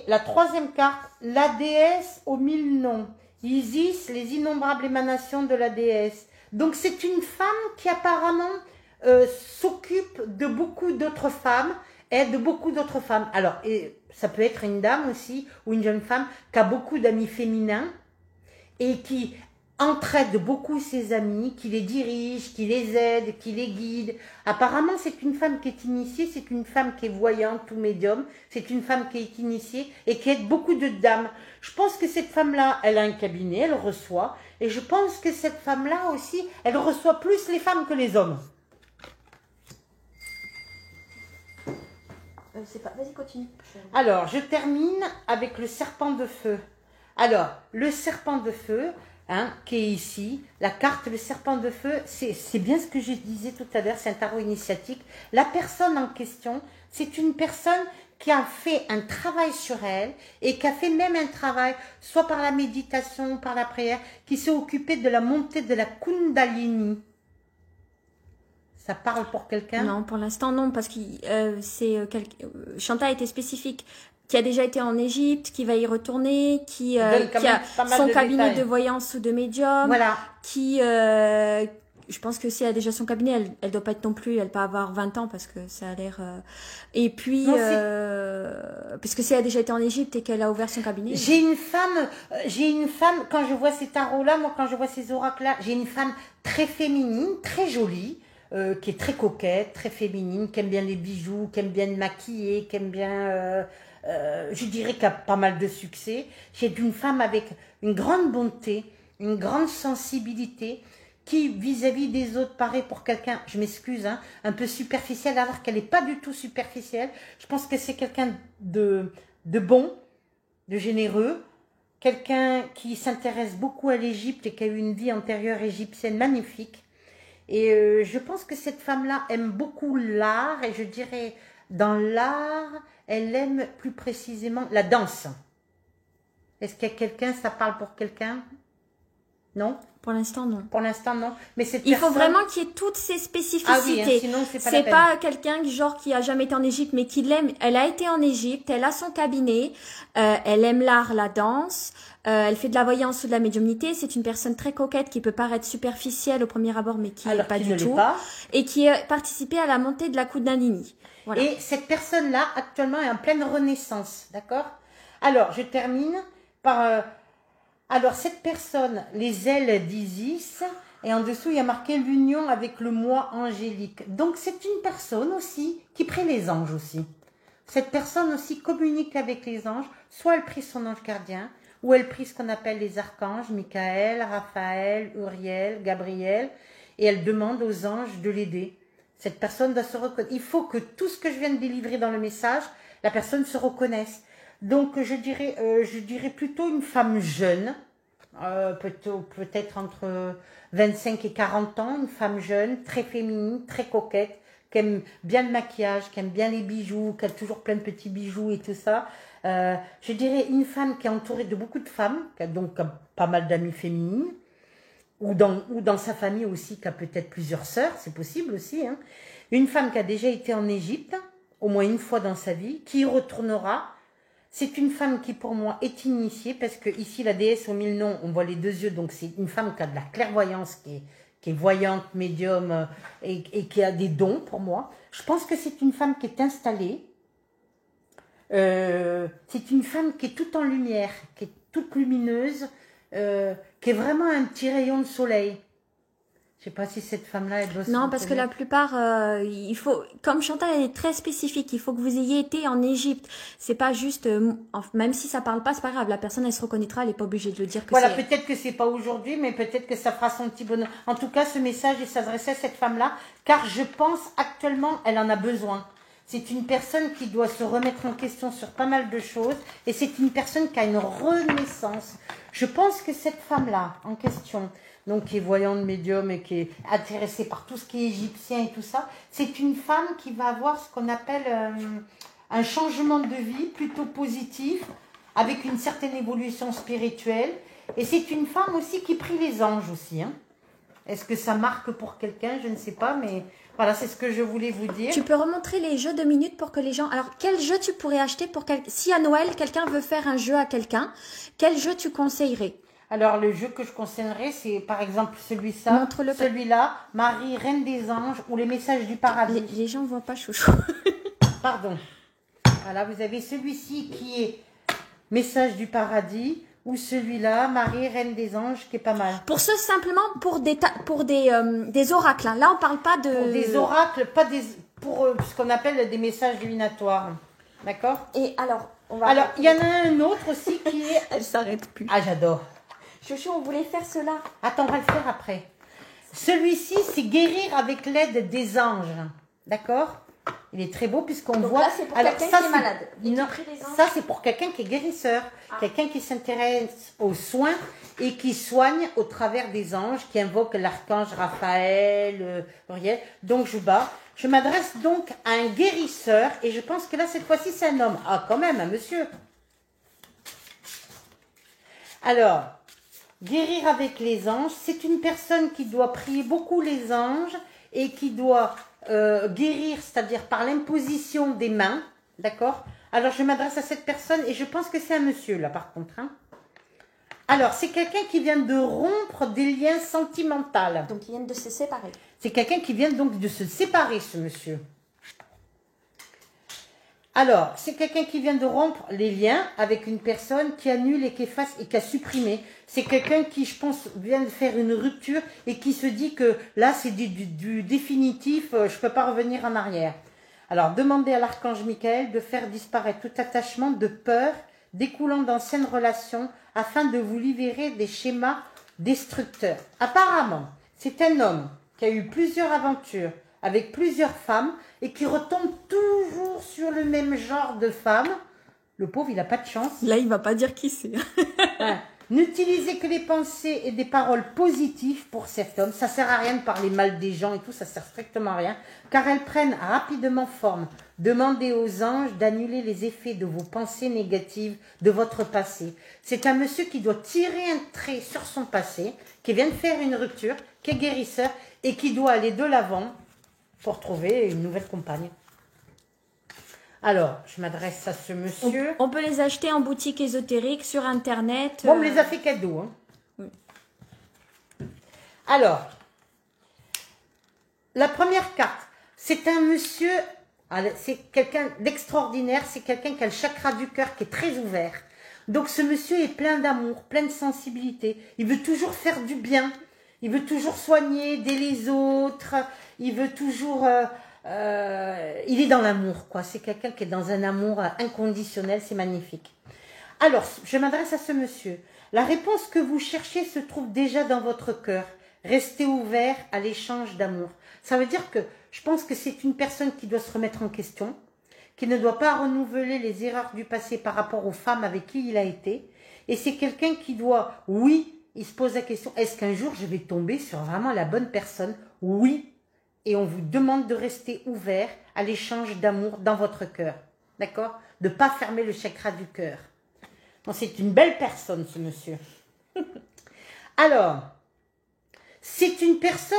la troisième carte, la déesse aux 1000 noms. Isis, les innombrables émanations de la déesse. Donc, c'est une femme qui apparemment s'occupe de beaucoup d'autres femmes, aide beaucoup d'autres femmes. Alors, ça peut être une dame aussi, ou une jeune femme qui a beaucoup d'amis féminins, et qui entraide beaucoup ses amis, qui les dirige, qui les aide, qui les guide. Apparemment, c'est une femme qui est initiée, c'est une femme qui est voyante ou médium, c'est une femme qui est initiée et qui aide beaucoup de dames. Je pense que cette femme-là, elle a un cabinet, elle reçoit, et je pense que cette femme-là aussi, elle reçoit plus les femmes que les hommes. Vas-y, continue. Alors, je termine avec le serpent de feu. Alors, le serpent de feu, hein, qui est ici, la carte, le serpent de feu, c'est bien ce que je disais tout à l'heure, c'est un tarot initiatique. La personne en question, c'est une personne qui a fait un travail sur elle et qui a fait même un travail, soit par la méditation, par la prière, qui s'est occupée de la montée de la Kundalini. Ça parle pour quelqu'un? Non, pour l'instant non, parce que Chantal était spécifique. qui a déjà été en Égypte, qui va y retourner, qui a son cabinet de voyance ou de médium, voilà. Je pense que si elle a déjà son cabinet, elle doit pas être non plus, elle peut avoir 20 ans parce que ça a l'air... Et puis, parce que si elle a déjà été en Égypte et qu'elle a ouvert son cabinet... J'ai une femme, quand je vois ces tarots-là, moi quand je vois ces oracles-là, j'ai une femme très féminine, très jolie, qui est très coquette, très féminine, qui aime bien les bijoux, qui aime bien le maquiller, qui aime bien... je dirais qu'elle a pas mal de succès. J'ai une femme avec une grande bonté, une grande sensibilité, qui vis-à-vis des autres paraît pour quelqu'un, je m'excuse, hein, un peu superficiel, alors qu'elle n'est pas du tout superficielle. Je pense que c'est quelqu'un de bon, de généreux, quelqu'un qui s'intéresse beaucoup à l'Égypte et qui a eu une vie antérieure égyptienne magnifique. Et je pense que cette femme-là aime beaucoup l'art, et je dirais, dans l'art, elle aime plus précisément la danse. Est-ce qu'il y a quelqu'un, ça parle pour quelqu'un? Non? Pour l'instant, non. Pour l'instant, non. Mais il faut vraiment qu'il y ait toutes ces spécificités. Ah oui, hein, sinon c'est pas la peine. C'est pas quelqu'un genre qui a jamais été en Égypte, mais qui l'aime. Elle a été en Égypte, elle a son cabinet, elle aime l'art, la danse, elle fait de la voyance ou de la médiumnité. C'est une personne très coquette qui peut paraître superficielle au premier abord, mais qui n'est pas du tout. Et qui a participé à la montée de la Kundalini. Voilà. Et cette personne-là, actuellement, est en pleine renaissance, d'accord? Alors, je termine par... Alors, cette personne, les ailes d'Isis, et en dessous, il y a marqué l'union avec le moi angélique. Donc, c'est une personne aussi qui prie les anges aussi. Cette personne aussi communique avec les anges. Soit elle prie son ange gardien, ou elle prie ce qu'on appelle les archanges, Michael, Raphaël, Uriel, Gabriel, et elle demande aux anges de l'aider. Cette personne doit se reconnaître. Il faut que tout ce que je viens de délivrer dans le message, la personne se reconnaisse. Donc, je dirais plutôt une femme jeune, peut-être entre 25 et 40 ans, une femme jeune, très féminine, très coquette, qui aime bien le maquillage, qui aime bien les bijoux, qui a toujours plein de petits bijoux et tout ça. Je dirais une femme qui est entourée de beaucoup de femmes, qui a donc pas mal d'amies féminines, ou dans sa famille aussi, qui a peut-être plusieurs sœurs, c'est possible aussi, hein. Une femme qui a déjà été en Égypte, au moins une fois dans sa vie, qui y retournera. C'est une femme qui, pour moi, est initiée, parce que ici, la déesse aux 1000 noms, on voit les 2 yeux, donc c'est une femme qui a de la clairvoyance, qui est voyante, médium, et qui a des dons, pour moi. Je pense que c'est une femme qui est installée. C'est une femme qui est toute en lumière, qui est toute lumineuse, qui est vraiment un petit rayon de soleil. Je sais pas si cette femme-là, elle doit se Non, parce que la plupart, il faut, comme Chantal, elle est très spécifique. Il faut que vous ayez été en Égypte. C'est pas juste, même si ça parle pas, c'est pas grave. La personne, elle se reconnaîtra. Elle est pas obligée de le dire que voilà, peut-être que c'est pas aujourd'hui, mais peut-être que ça fera son petit bonheur. En tout cas, ce message, il s'adressait à cette femme-là, car je pense actuellement, elle en a besoin. C'est une personne qui doit se remettre en question sur pas mal de choses, et c'est une personne qui a une renaissance. Je pense que cette femme-là, en question, donc qui est voyante, médium et qui est intéressée par tout ce qui est égyptien et tout ça, c'est une femme qui va avoir ce qu'on appelle un changement de vie plutôt positif, avec une certaine évolution spirituelle. Et c'est une femme aussi qui prie les anges aussi, hein. Est-ce que ça marque pour quelqu'un? Je ne sais pas, mais voilà, c'est ce que je voulais vous dire. Tu peux remontrer les jeux de minutes pour que les gens... Alors, quel jeu tu pourrais acheter pour si à Noël, quelqu'un veut faire un jeu à quelqu'un, quel jeu tu conseillerais? Alors, le jeu que je conseillerais, c'est par exemple celui-là, Marie, Reine des Anges, ou les Messages du Paradis. Les gens ne voient pas, chouchou. Pardon. Voilà, vous avez celui-ci qui est Message du Paradis, ou celui-là, Marie, Reine des Anges, qui est pas mal. Pour ce, simplement pour des oracles. Hein. Là, on parle pas de... Pour des oracles, pas des... Pour ce qu'on appelle des messages divinatoires. D'accord? Et alors, Alors, il y en a un autre aussi qui est... Elle s'arrête plus. Ah, j'adore. Chouchou, on voulait faire cela. Attends, on va le faire après. Celui-ci, c'est guérir avec l'aide des anges. D'accord? Il est très beau puisqu'on voit... Là, c'est pour quelqu'un qui est malade. Non, ça, c'est pour quelqu'un qui est guérisseur. Ah. Quelqu'un qui s'intéresse aux soins et qui soigne au travers des anges, qui invoque l'archange Raphaël, Uriel. Donc, je m'adresse donc à un guérisseur et je pense que là, cette fois-ci, c'est un homme. Ah, quand même, un monsieur. Alors... Guérir avec les anges, c'est une personne qui doit prier beaucoup les anges et qui doit guérir, c'est-à-dire par l'imposition des mains, d'accord? Alors, je m'adresse à cette personne et je pense que c'est un monsieur, là, par contre. Hein. Alors, c'est quelqu'un qui vient de rompre des liens sentimentaux. Donc, ils viennent de se séparer. C'est quelqu'un qui vient donc de se séparer, ce monsieur. Alors, c'est quelqu'un qui vient de rompre les liens avec une personne qui annule et qui efface et qui a supprimé. C'est quelqu'un qui, je pense, vient de faire une rupture et qui se dit que là, c'est du définitif, je ne peux pas revenir en arrière. Alors, demandez à l'archange Michael de faire disparaître tout attachement de peur découlant d'anciennes relations afin de vous libérer des schémas destructeurs. Apparemment, c'est un homme qui a eu plusieurs aventures avec plusieurs femmes et qui retombe toujours sur le même genre de femme. Le pauvre, il n'a pas de chance. Là, il ne va pas dire qui c'est. Ouais. N'utilisez que les pensées et des paroles positives pour cet homme. Ça ne sert à rien de parler mal des gens et tout, ça ne sert strictement à rien, car elles prennent rapidement forme. Demandez aux anges d'annuler les effets de vos pensées négatives de votre passé. C'est un monsieur qui doit tirer un trait sur son passé, qui vient de faire une rupture, qui est guérisseur et qui doit aller de l'avant pour trouver une nouvelle compagne. Alors, je m'adresse à ce monsieur. On peut les acheter en boutique ésotérique, sur Internet. Bon, on me les a fait cadeau. Hein. Oui. Alors, la première carte, c'est un monsieur, c'est quelqu'un d'extraordinaire, c'est quelqu'un qui a le chakra du cœur qui est très ouvert. Donc, ce monsieur est plein d'amour, plein de sensibilité. Il veut toujours faire du bien. Il veut toujours soigner, aider les autres. Il veut toujours... il est dans l'amour, quoi. C'est quelqu'un qui est dans un amour inconditionnel, c'est magnifique. Alors, je m'adresse à ce monsieur. La réponse que vous cherchez se trouve déjà dans votre cœur. Restez ouvert à l'échange d'amour. Ça veut dire que je pense que c'est une personne qui doit se remettre en question, qui ne doit pas renouveler les erreurs du passé par rapport aux femmes avec qui il a été. Et c'est quelqu'un qui doit, oui, il se pose la question, est-ce qu'un jour je vais tomber sur vraiment la bonne personne? Oui. Et on vous demande de rester ouvert à l'échange d'amour dans votre cœur. D'accord? De ne pas fermer le chakra du cœur. Bon, c'est une belle personne, ce monsieur. Alors, c'est une personne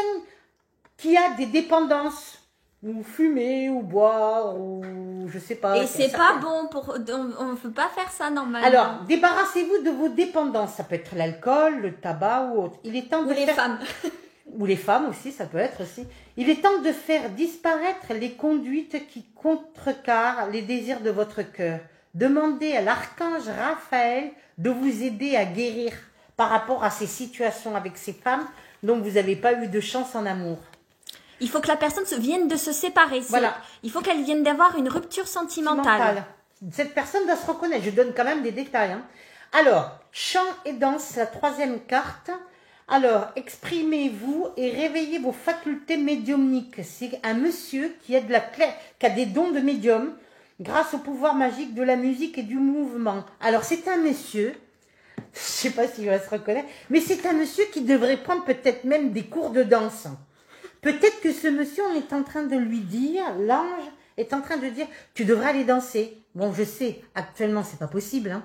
qui a des dépendances, ou fumer, ou boire, ou je sais pas. Et c'est pas bon, on ne peut pas faire ça normalement. Alors, débarrassez-vous de vos dépendances. Ça peut être l'alcool, le tabac ou autre. Il est temps de les femmes. Ou les femmes aussi, ça peut être aussi. Il est temps de faire disparaître les conduites qui contrecarrent les désirs de votre cœur. Demandez à l'archange Raphaël de vous aider à guérir par rapport à ces situations avec ces femmes dont vous n'avez pas eu de chance en amour. Il faut que la personne vienne de se séparer. Voilà. Il faut qu'elle vienne d'avoir une rupture sentimentale. Cette personne doit se reconnaître. Je donne quand même des détails. Hein. Alors, chant et danse, c'est la troisième carte. Alors, exprimez-vous et réveillez vos facultés médiumniques. C'est un monsieur qui a des dons de médium grâce au pouvoir magique de la musique et du mouvement. Alors, c'est un monsieur, je ne sais pas s'il va se reconnaître, mais c'est un monsieur qui devrait prendre peut-être même des cours de danse. Peut-être que ce monsieur, on est en train de lui dire, l'ange est en train de dire, tu devrais aller danser. Bon, je sais, actuellement, c'est pas possible, hein.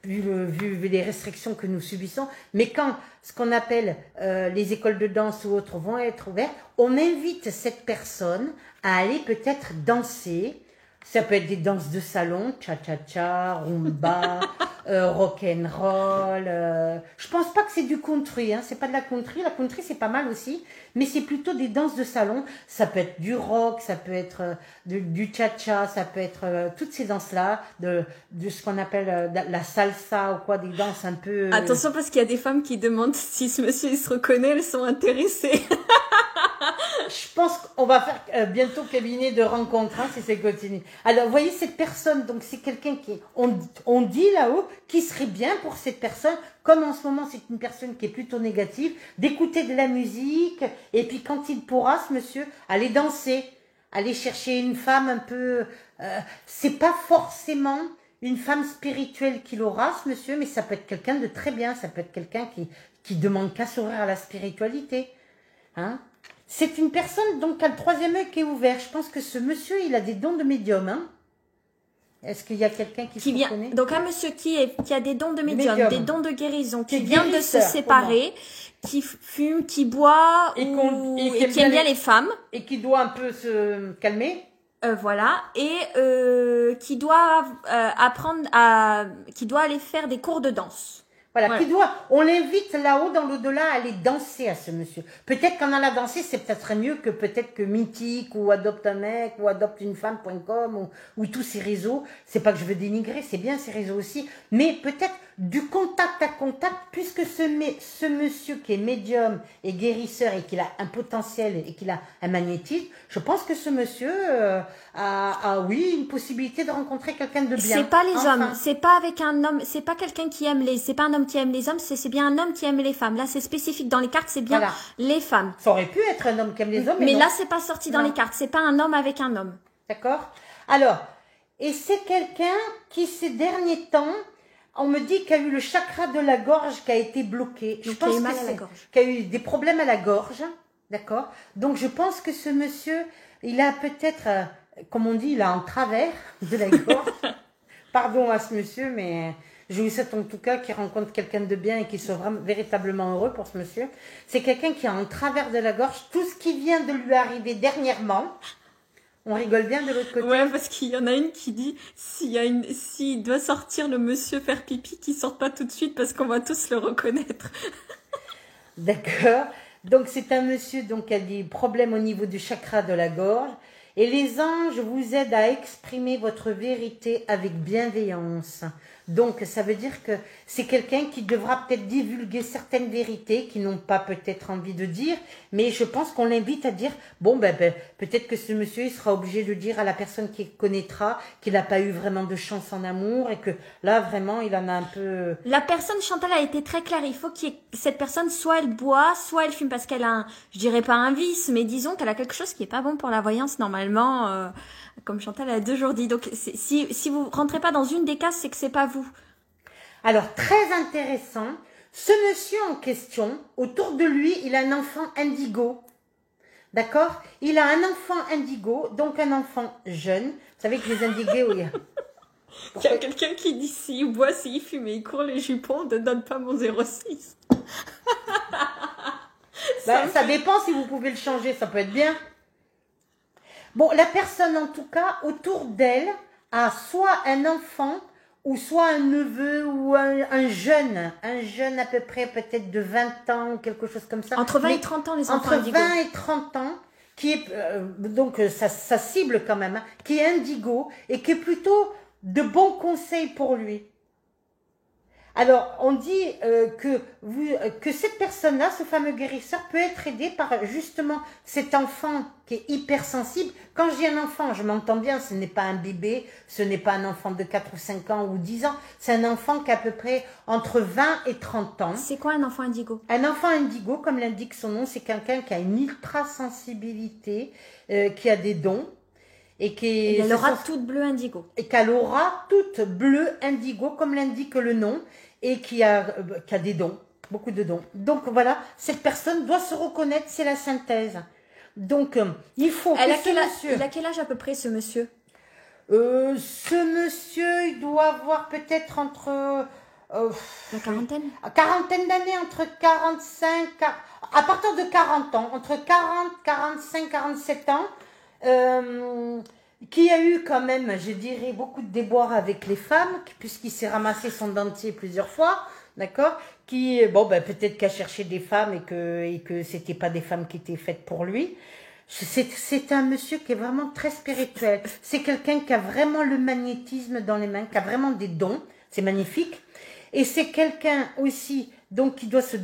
Vu les restrictions que nous subissons, mais quand ce qu'on appelle les écoles de danse ou autres vont être ouvertes, on invite cette personne à aller peut-être danser. Ça peut être des danses de salon, cha-cha-cha, rumba, rock'n'roll. Je pense pas que c'est du country, hein. C'est pas de la country. La country, c'est pas mal aussi, mais c'est plutôt des danses de salon. Ça peut être du rock, ça peut être du cha-cha, ça peut être toutes ces danses-là, de ce qu'on appelle la salsa ou quoi, des danses un peu... Attention, parce qu'il y a des femmes qui demandent si ce monsieur il se reconnaît, elles sont intéressées. Je pense qu'on va faire bientôt cabinet de rencontre, hein, si c'est continue. Alors, vous voyez, cette personne, donc c'est quelqu'un qui, on dit là-haut, qui serait bien pour cette personne, comme en ce moment c'est une personne qui est plutôt négative, d'écouter de la musique, et puis quand il pourra, ce monsieur, aller danser, aller chercher une femme un peu... c'est pas forcément une femme spirituelle qu'il aura, ce monsieur, mais ça peut être quelqu'un de très bien, ça peut être quelqu'un qui demande qu'à s'ouvrir à la spiritualité, hein. C'est une personne donc qui a le troisième œil qui est ouvert. Je pense que ce monsieur, il a des dons de médium. Hein. Est-ce qu'il y a quelqu'un qui se reconnaît? Donc un monsieur qui a des dons de médium, des dons de guérison, qui vient de se séparer, qui fume, qui boit, et qui aime bien les femmes. Et qui doit un peu se calmer. voilà, et qui doit qui doit aller faire des cours de danse. Voilà, on l'invite là-haut dans l'au-delà à aller danser à ce monsieur. Peut-être qu'en allant danser, c'est peut-être mieux que peut-être que Mythique ou Adopte un mec ou adopteunefemme.com ou tous ces réseaux. C'est pas que je veux dénigrer, c'est bien ces réseaux aussi, mais peut-être du contact à contact, puisque ce monsieur qui est médium et guérisseur et qu'il a un potentiel et qu'il a un magnétisme, je pense que ce monsieur oui, une possibilité de rencontrer quelqu'un de bien. C'est pas les hommes, c'est pas avec un homme, c'est pas quelqu'un qui aime c'est pas un homme qui aime les hommes, c'est bien un homme qui aime les femmes. Là, c'est spécifique dans les cartes, c'est bien les femmes. Ça aurait pu être un homme qui aime les hommes, mais là, c'est pas sorti dans les cartes, c'est pas un homme avec un homme. D'accord. Alors, et c'est quelqu'un qui ces derniers temps, on me dit qu'il y a eu le chakra de la gorge qui a été bloqué. Je pense qu'il y a eu des problèmes à la gorge, d'accord. Donc je pense que ce monsieur, il a peut-être, comme on dit, il a un travers de la gorge. Pardon à ce monsieur, mais je vous souhaite en tout cas qu'il rencontre quelqu'un de bien et qu'il soit vraiment, véritablement heureux pour ce monsieur. C'est quelqu'un qui a un travers de la gorge. Tout ce qui vient de lui arriver dernièrement, on rigole bien de l'autre côté. Ouais, parce qu'il y en a une qui dit s'il doit sortir le monsieur faire pipi, qu'il sorte pas tout de suite parce qu'on va tous le reconnaître. D'accord. Donc c'est un monsieur qui a des problèmes au niveau du chakra de la gorge. Et les anges vous aident à exprimer votre vérité avec bienveillance. Donc, ça veut dire que c'est quelqu'un qui devra peut-être divulguer certaines vérités qu'ils n'ont pas peut-être envie de dire, mais je pense qu'on l'invite à dire, bon, peut-être que ce monsieur, il sera obligé de dire à la personne qui connaîtra qu'il n'a pas eu vraiment de chance en amour et que là, vraiment, il en a un peu... La personne, Chantal, a été très claire. Il faut que cette personne, soit elle boit, soit elle fume, parce qu'elle a je dirais pas un vice, mais disons qu'elle a quelque chose qui est pas bon pour la voyance, normalement, comme Chantal a toujours dit. Donc, si vous rentrez pas dans une des cases, c'est que c'est pas vous. Alors, très intéressant, ce monsieur en question, autour de lui, il a un enfant indigo. D'accord? Il a un enfant indigo, donc un enfant jeune. Vous savez que les indigos, il y a quelqu'un qui dit s'il boit, s'il fume et il court les jupons, ne donne pas mon 06. Ça dépend si vous pouvez le changer, ça peut être bien. Bon, la personne, en tout cas, autour d'elle, a soit un enfant ou soit un neveu ou un jeune à peu près peut-être de 20 ans, quelque chose comme ça. Entre 20 et 30 ans, les enfants indigo. Entre 20 et 30 ans, qui est, donc ça cible quand même, qui est indigo et qui est plutôt de bons conseils pour lui. Alors, on dit que cette personne-là, ce fameux guérisseur, peut être aidé par justement cet enfant qui est hypersensible. Quand je dis un enfant, je m'entends bien, ce n'est pas un bébé, ce n'est pas un enfant de 4 ou 5 ans ou 10 ans, c'est un enfant qui a à peu près entre 20 et 30 ans. C'est quoi un enfant indigo? Un enfant indigo, comme l'indique son nom, c'est quelqu'un qui a une ultra-sensibilité, qui a des dons. Et elle aura toute bleu indigo. Et qu'elle aura toute bleu indigo, comme l'indique le nom, et qui a des dons, beaucoup de dons. Donc voilà, cette personne doit se reconnaître, c'est la synthèse. Donc, il faut il a quel âge à peu près, ce monsieur? Ce monsieur, il doit avoir peut-être entre... la quarantaine? Quarantaine d'années, entre 45... À partir de 40 ans, entre 40, 45, 47 ans... qui a eu quand même, je dirais, beaucoup de déboires avec les femmes, puisqu'il s'est ramassé son dentier plusieurs fois, d'accord, qui, peut-être qu'a cherché des femmes et que c'était pas des femmes qui étaient faites pour lui. C'est un monsieur qui est vraiment très spirituel. C'est quelqu'un qui a vraiment le magnétisme dans les mains, qui a vraiment des dons. C'est magnifique. Et c'est quelqu'un aussi, donc, qui doit se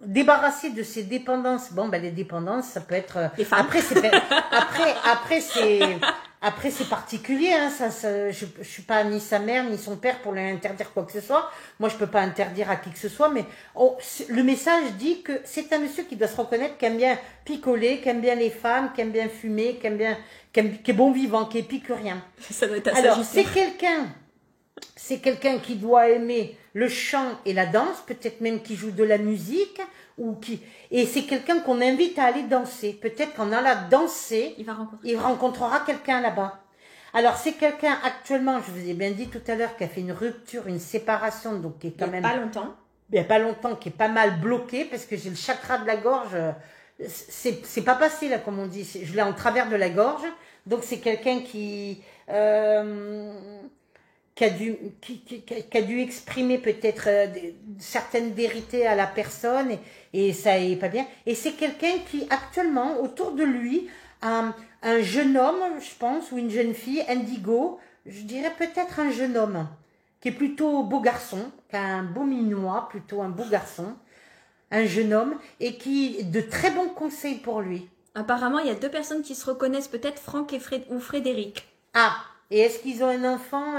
débarrasser de ses dépendances. Les dépendances, ça peut être... Les femmes. Après, c'est particulier. Hein, je suis pas ni sa mère, ni son père pour lui interdire quoi que ce soit. Moi, je peux pas interdire à qui que ce soit, mais le message dit que c'est un monsieur qui doit se reconnaître, qui aime bien picoler, qui aime bien les femmes, qui aime bien fumer, qui est bon vivant, qui est épicurien. Ça doit être alors, c'est quelqu'un qui doit aimer le chant et la danse, peut-être même qui joue de la musique, et c'est quelqu'un qu'on invite à aller danser. Peut-être qu'en allant danser, il rencontrera quelqu'un là-bas. Alors, c'est quelqu'un actuellement, je vous ai bien dit tout à l'heure, qui a fait une rupture, une séparation, donc qui est quand même... Il n'y a pas longtemps, qui est pas mal bloqué, parce que j'ai le chakra de la gorge, c'est pas passé là, comme on dit, je l'ai en travers de la gorge, Donc c'est quelqu'un qui a dû exprimer peut-être certaines vérités à la personne et ça est pas bien. Et c'est quelqu'un qui actuellement autour de lui un jeune homme, je pense, ou une jeune fille, indigo, je dirais peut-être un jeune homme qui est plutôt beau garçon, qui a un beau minois, plutôt un beau garçon, un jeune homme et qui de très bons conseils pour lui. Apparemment, il y a deux personnes qui se reconnaissent, peut-être Franck ou Frédéric. Ah, et est-ce qu'ils ont un enfant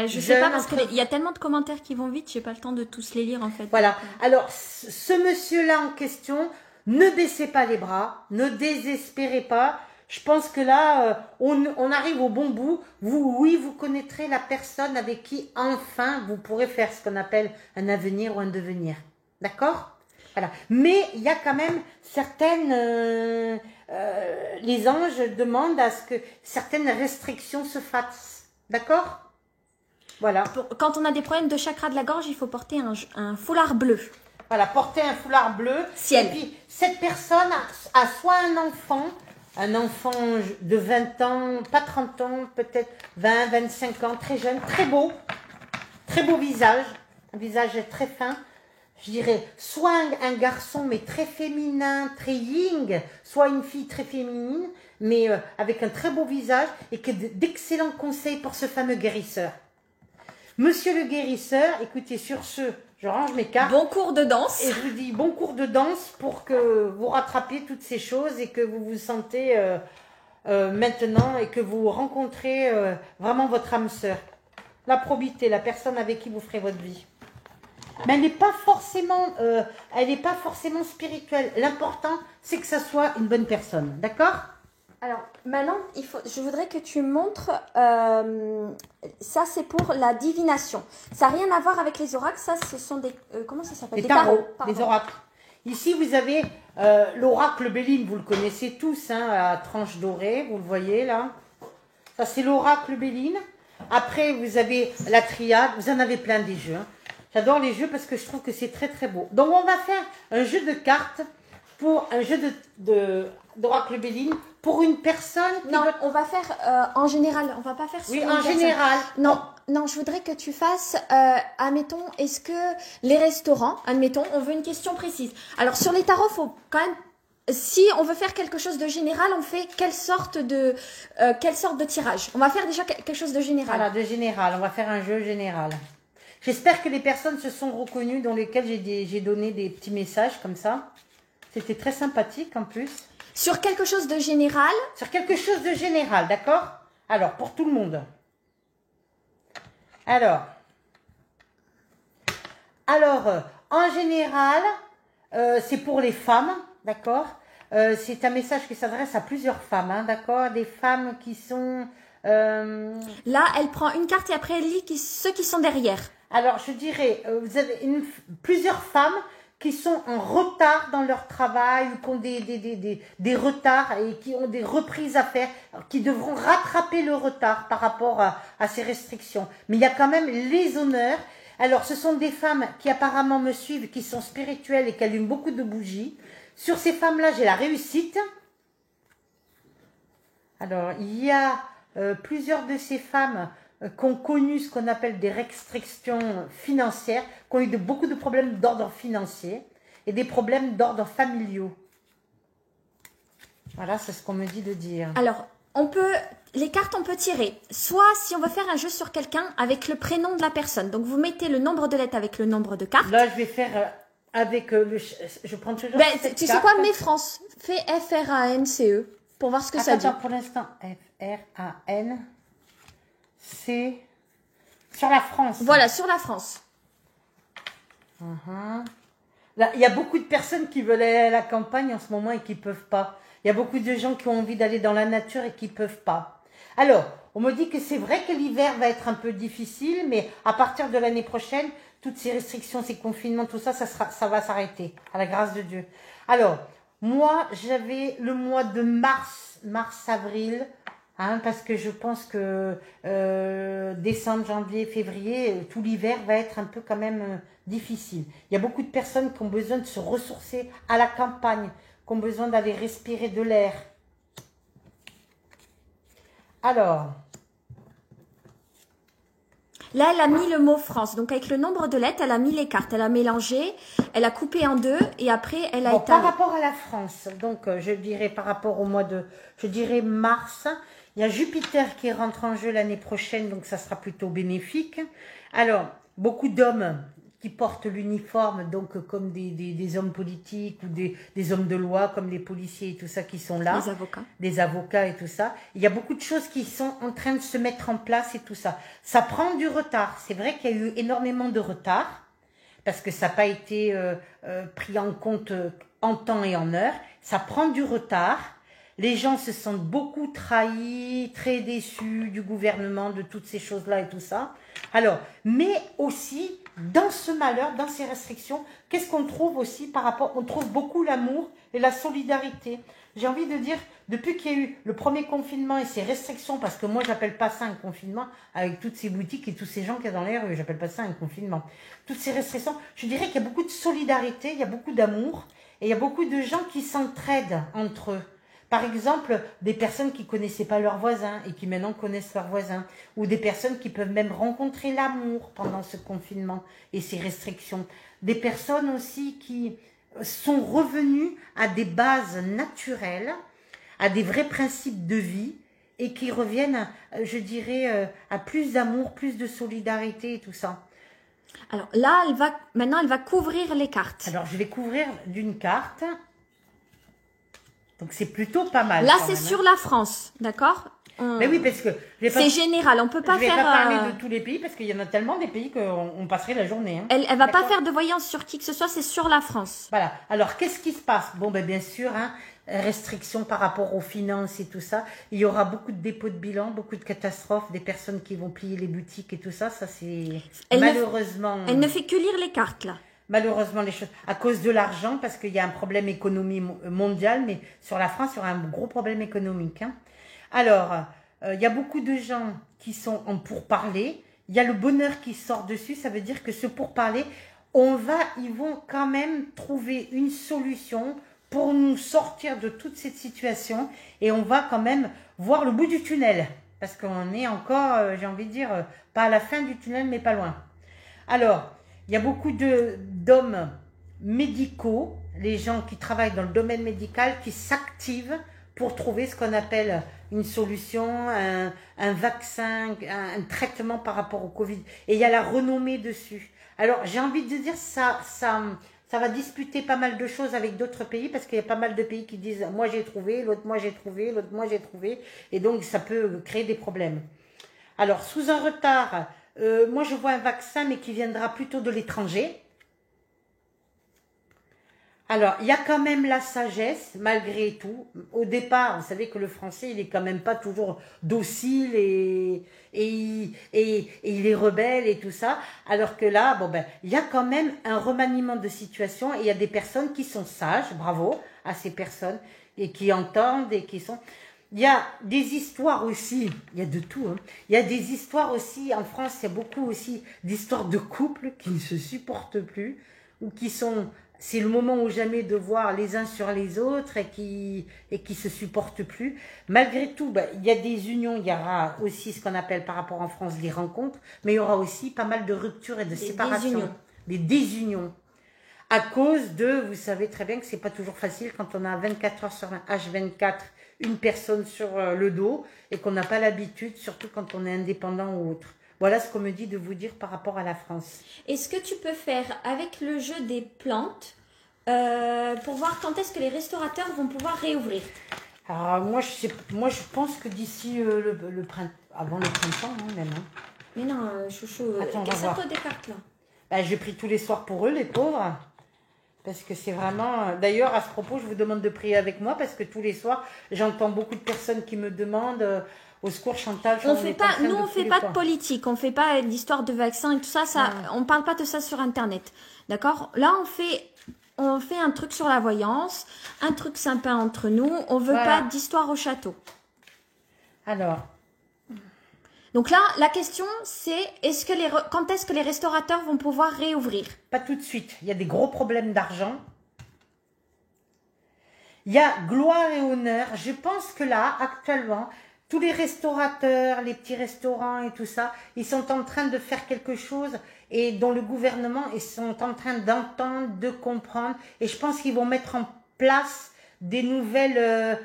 je sais pas, parce qu'il y a tellement de commentaires qui vont vite, j'ai pas le temps de tous les lire en fait. Voilà. Alors, ce monsieur-là en question, ne baissez pas les bras, ne désespérez pas. Je pense que là, on arrive au bon bout. Vous connaîtrez la personne avec qui, enfin, vous pourrez faire ce qu'on appelle un avenir ou un devenir. D'accord ? Voilà. Mais il y a quand même certaines... les anges demandent à ce que certaines restrictions se fassent. D'accord ? Voilà. Quand on a des problèmes de chakra de la gorge, il faut porter un foulard bleu. Voilà, porter un foulard bleu. Ciel. Et puis, cette personne a soit un enfant de 20 ans, pas 30 ans, peut-être 20, 25 ans, très jeune, très beau visage, un visage très fin. Je dirais, soit un garçon, mais très féminin, très yin, soit une fille très féminine, mais avec un très beau visage et que d'excellents conseils pour ce fameux guérisseur. Monsieur le guérisseur, écoutez, sur ce, je range mes cartes. Bon cours de danse. Et je vous dis bon cours de danse pour que vous rattrapiez toutes ces choses et que vous vous sentez maintenant et que vous rencontrez vraiment votre âme sœur. La probité, la personne avec qui vous ferez votre vie. Mais elle n'est pas forcément spirituelle. L'important, c'est que ça soit une bonne personne. D'accord ? Alors, maintenant, je voudrais que tu montres, ça c'est pour la divination. Ça n'a rien à voir avec les oracles, ça ce sont des, comment ça s'appelle ? Des tarots, des oracles. Ici, vous avez l'oracle Béline, vous le connaissez tous, hein, à tranche dorée, vous le voyez là. Ça c'est l'oracle Béline. Après, vous avez la triade, vous en avez plein des jeux. Hein. J'adore les jeux parce que je trouve que c'est très très beau. Donc on va faire un jeu de cartes pour un jeu d'oracle Béline pour une personne qui Non, on va faire en général, on va pas faire sur oui, une en personne. général. Non, je voudrais que tu fasses, admettons, est-ce que les restaurants, admettons, on veut une question précise. Alors sur les tarots, faut quand même, si on veut faire quelque chose de général, on fait quelle sorte de tirage? On va faire déjà quelque chose de général. Voilà, de général, on va faire un jeu général. J'espère que les personnes se sont reconnues dans lesquelles j'ai donné des petits messages comme ça. C'était très sympathique en plus. Sur quelque chose de général. Sur quelque chose de général, d'accord? Alors, pour tout le monde. Alors, en général, c'est pour les femmes, d'accord? C'est un message qui s'adresse à plusieurs femmes, hein, d'accord? Des femmes qui sont... Là, elle prend une carte et après elle lit ceux qui sont derrière. Alors, je dirais, vous avez plusieurs femmes qui sont en retard dans leur travail ou qui ont des retards et qui ont des reprises à faire, qui devront rattraper le retard par rapport à ces restrictions. Mais il y a quand même les honneurs. Alors, ce sont des femmes qui apparemment me suivent, qui sont spirituelles et qui allument beaucoup de bougies. Sur ces femmes-là, j'ai la réussite. Alors, il y a plusieurs de ces femmes qui ont connu ce qu'on appelle des restrictions financières, qui ont eu beaucoup de problèmes d'ordre financier et des problèmes d'ordre familiaux. Voilà, c'est ce qu'on me dit de dire. Alors, les cartes, on peut tirer. Soit, si on veut faire un jeu sur quelqu'un, avec le prénom de la personne. Donc, vous mettez le nombre de lettres avec le nombre de cartes. Là, je vais faire avec je prends toujours cette tu carte. sais quoi, mets France. Fais F-R-A-N-C-E pour voir ce que ça dit. Attends, pour l'instant, F-R-A-N... C'est sur la France. Voilà, sur la France. Là, il y a beaucoup de personnes qui veulent aller à la campagne en ce moment et qui ne peuvent pas. Il y a beaucoup de gens qui ont envie d'aller dans la nature et qui ne peuvent pas. Alors, on me dit que c'est vrai que l'hiver va être un peu difficile, mais à partir de l'année prochaine, toutes ces restrictions, ces confinements, tout ça, ça va s'arrêter, à la grâce de Dieu. Alors, moi, j'avais le mois de mars-avril, parce que je pense que décembre, janvier, février, tout l'hiver va être un peu quand même difficile. Il y a beaucoup de personnes qui ont besoin de se ressourcer à la campagne, qui ont besoin d'aller respirer de l'air. Alors, Là, elle a mis le mot France. Donc, avec le nombre de lettres, elle a mis les cartes. Elle a mélangé, elle a coupé en deux et après, elle a bon, par étalé. rapport à la France, donc je dirais par rapport au mois de, je dirais mars, il y a Jupiter qui rentre en jeu l'année prochaine, donc ça sera plutôt bénéfique. Alors, beaucoup d'hommes qui portent l'uniforme, donc comme des hommes politiques ou des hommes de loi, comme les policiers et tout ça qui sont là. Les avocats. Des avocats et tout ça. Il y a beaucoup de choses qui sont en train de se mettre en place et tout ça. Ça prend du retard. C'est vrai qu'il y a eu énormément de retard parce que ça n'a pas été pris en compte en temps et en heure. Ça prend du retard. Les gens se sentent beaucoup trahis, très déçus du gouvernement, de toutes ces choses-là et tout ça. Alors, mais aussi, dans ce malheur, dans ces restrictions, qu'est-ce qu'on trouve aussi par rapport, on trouve beaucoup l'amour et la solidarité. J'ai envie de dire, depuis qu'il y a eu le premier confinement et ces restrictions, parce que moi, j'appelle pas ça un confinement, avec toutes ces boutiques et tous ces gens qu'il y a dans les rues, j'appelle pas ça un confinement. Toutes ces restrictions, je dirais qu'il y a beaucoup de solidarité, il y a beaucoup d'amour, et il y a beaucoup de gens qui s'entraident entre eux. Par exemple, des personnes qui connaissaient pas leurs voisins et qui maintenant connaissent leurs voisins, ou des personnes qui peuvent même rencontrer l'amour pendant ce confinement et ces restrictions. Des personnes aussi qui sont revenues à des bases naturelles, à des vrais principes de vie et qui reviennent, je dirais, à plus d'amour, plus de solidarité et tout ça. Alors là, maintenant, elle va couvrir les cartes. Alors, je vais couvrir d'une carte. Donc, c'est plutôt pas mal. Là, c'est sur la France, d'accord? Mais oui, parce que c'est général, on peut pas faire. Je vais pas parler de tous les pays parce qu'il y en a tellement des pays qu'on passerait la journée. Hein. Elle va pas faire de voyance sur qui que ce soit, c'est sur la France. Voilà. Alors, qu'est-ce qui se passe? Bon, ben bien sûr, hein, restrictions par rapport aux finances et tout ça. Il y aura beaucoup de dépôts de bilan, beaucoup de catastrophes, des personnes qui vont plier les boutiques et tout ça. Ça, c'est malheureusement. Elle ne fait que lire les cartes là. Malheureusement, les choses à cause de l'argent, parce qu'il y a un problème économique mondial, mais sur la France, il y aura un gros problème économique. Hein. Alors, il y a beaucoup de gens qui sont en pourparlers. Il y a le bonheur qui sort dessus. Ça veut dire que ce pourparler, ils vont quand même trouver une solution pour nous sortir de toute cette situation. Et on va quand même voir le bout du tunnel. Parce qu'on est encore, j'ai envie de dire, pas à la fin du tunnel, mais pas loin. Alors, il y a beaucoup d'hommes médicaux, les gens qui travaillent dans le domaine médical, qui s'activent pour trouver ce qu'on appelle une solution, un vaccin, un traitement par rapport au Covid. Et il y a la renommée dessus. Alors, j'ai envie de dire, ça va disputer pas mal de choses avec d'autres pays, parce qu'il y a pas mal de pays qui disent « moi j'ai trouvé, l'autre moi j'ai trouvé, l'autre moi j'ai trouvé ». Et donc, ça peut créer des problèmes. Alors, sous un retard... moi, je vois un vaccin, mais qui viendra plutôt de l'étranger. Alors, il y a quand même la sagesse, malgré tout. Au départ, vous savez que le français, il est quand même pas toujours docile et il est rebelle et tout ça. Alors que là, bon ben, il y a quand même un remaniement de situation et il y a des personnes qui sont sages, bravo à ces personnes, et qui entendent et qui sont... Il y a des histoires aussi, il y a de tout, hein. Il y a des histoires aussi, en France, il y a beaucoup aussi d'histoires de couples qui ne se supportent plus, ou qui sont, c'est le moment ou jamais de voir les uns sur les autres et qui se supportent plus. Malgré tout, ben, il y a des unions, il y aura aussi ce qu'on appelle par rapport en France des rencontres, mais il y aura aussi pas mal de ruptures et de séparations, des désunions. À cause de, vous savez très bien que c'est pas toujours facile quand on a 24 heures sur un H24, une personne sur le dos et qu'on n'a pas l'habitude, surtout quand on est indépendant ou autre. Voilà ce qu'on me dit de vous dire par rapport à la France. Est-ce que tu peux faire avec le jeu des plantes pour voir quand est-ce que les restaurateurs vont pouvoir réouvrir? Alors moi je pense que d'ici le printemps, avant le printemps hein, même. Hein. Mais non, chouchou, sors-toi des cartes là. Ben, j'ai pris tous les soirs pour eux, les pauvres. Parce que c'est vraiment... D'ailleurs, à ce propos, je vous demande de prier avec moi parce que tous les soirs, j'entends beaucoup de personnes qui me demandent au secours, Chantal. Nous, on fait pas de politique, on fait pas d'histoire de vaccins et tout ça. On parle pas de ça sur Internet. D'accord? Là, on fait un truc sur la voyance, un truc sympa entre nous. On veut pas d'histoire au château. Alors... Donc là, la question, c'est quand est-ce que les restaurateurs vont pouvoir réouvrir? Pas tout de suite. Il y a des gros problèmes d'argent. Il y a gloire et honneur. Je pense que là, actuellement, tous les restaurateurs, les petits restaurants et tout ça, ils sont en train de faire quelque chose et dont le gouvernement, ils sont en train d'entendre, de comprendre. Et je pense qu'ils vont mettre en place des nouvelles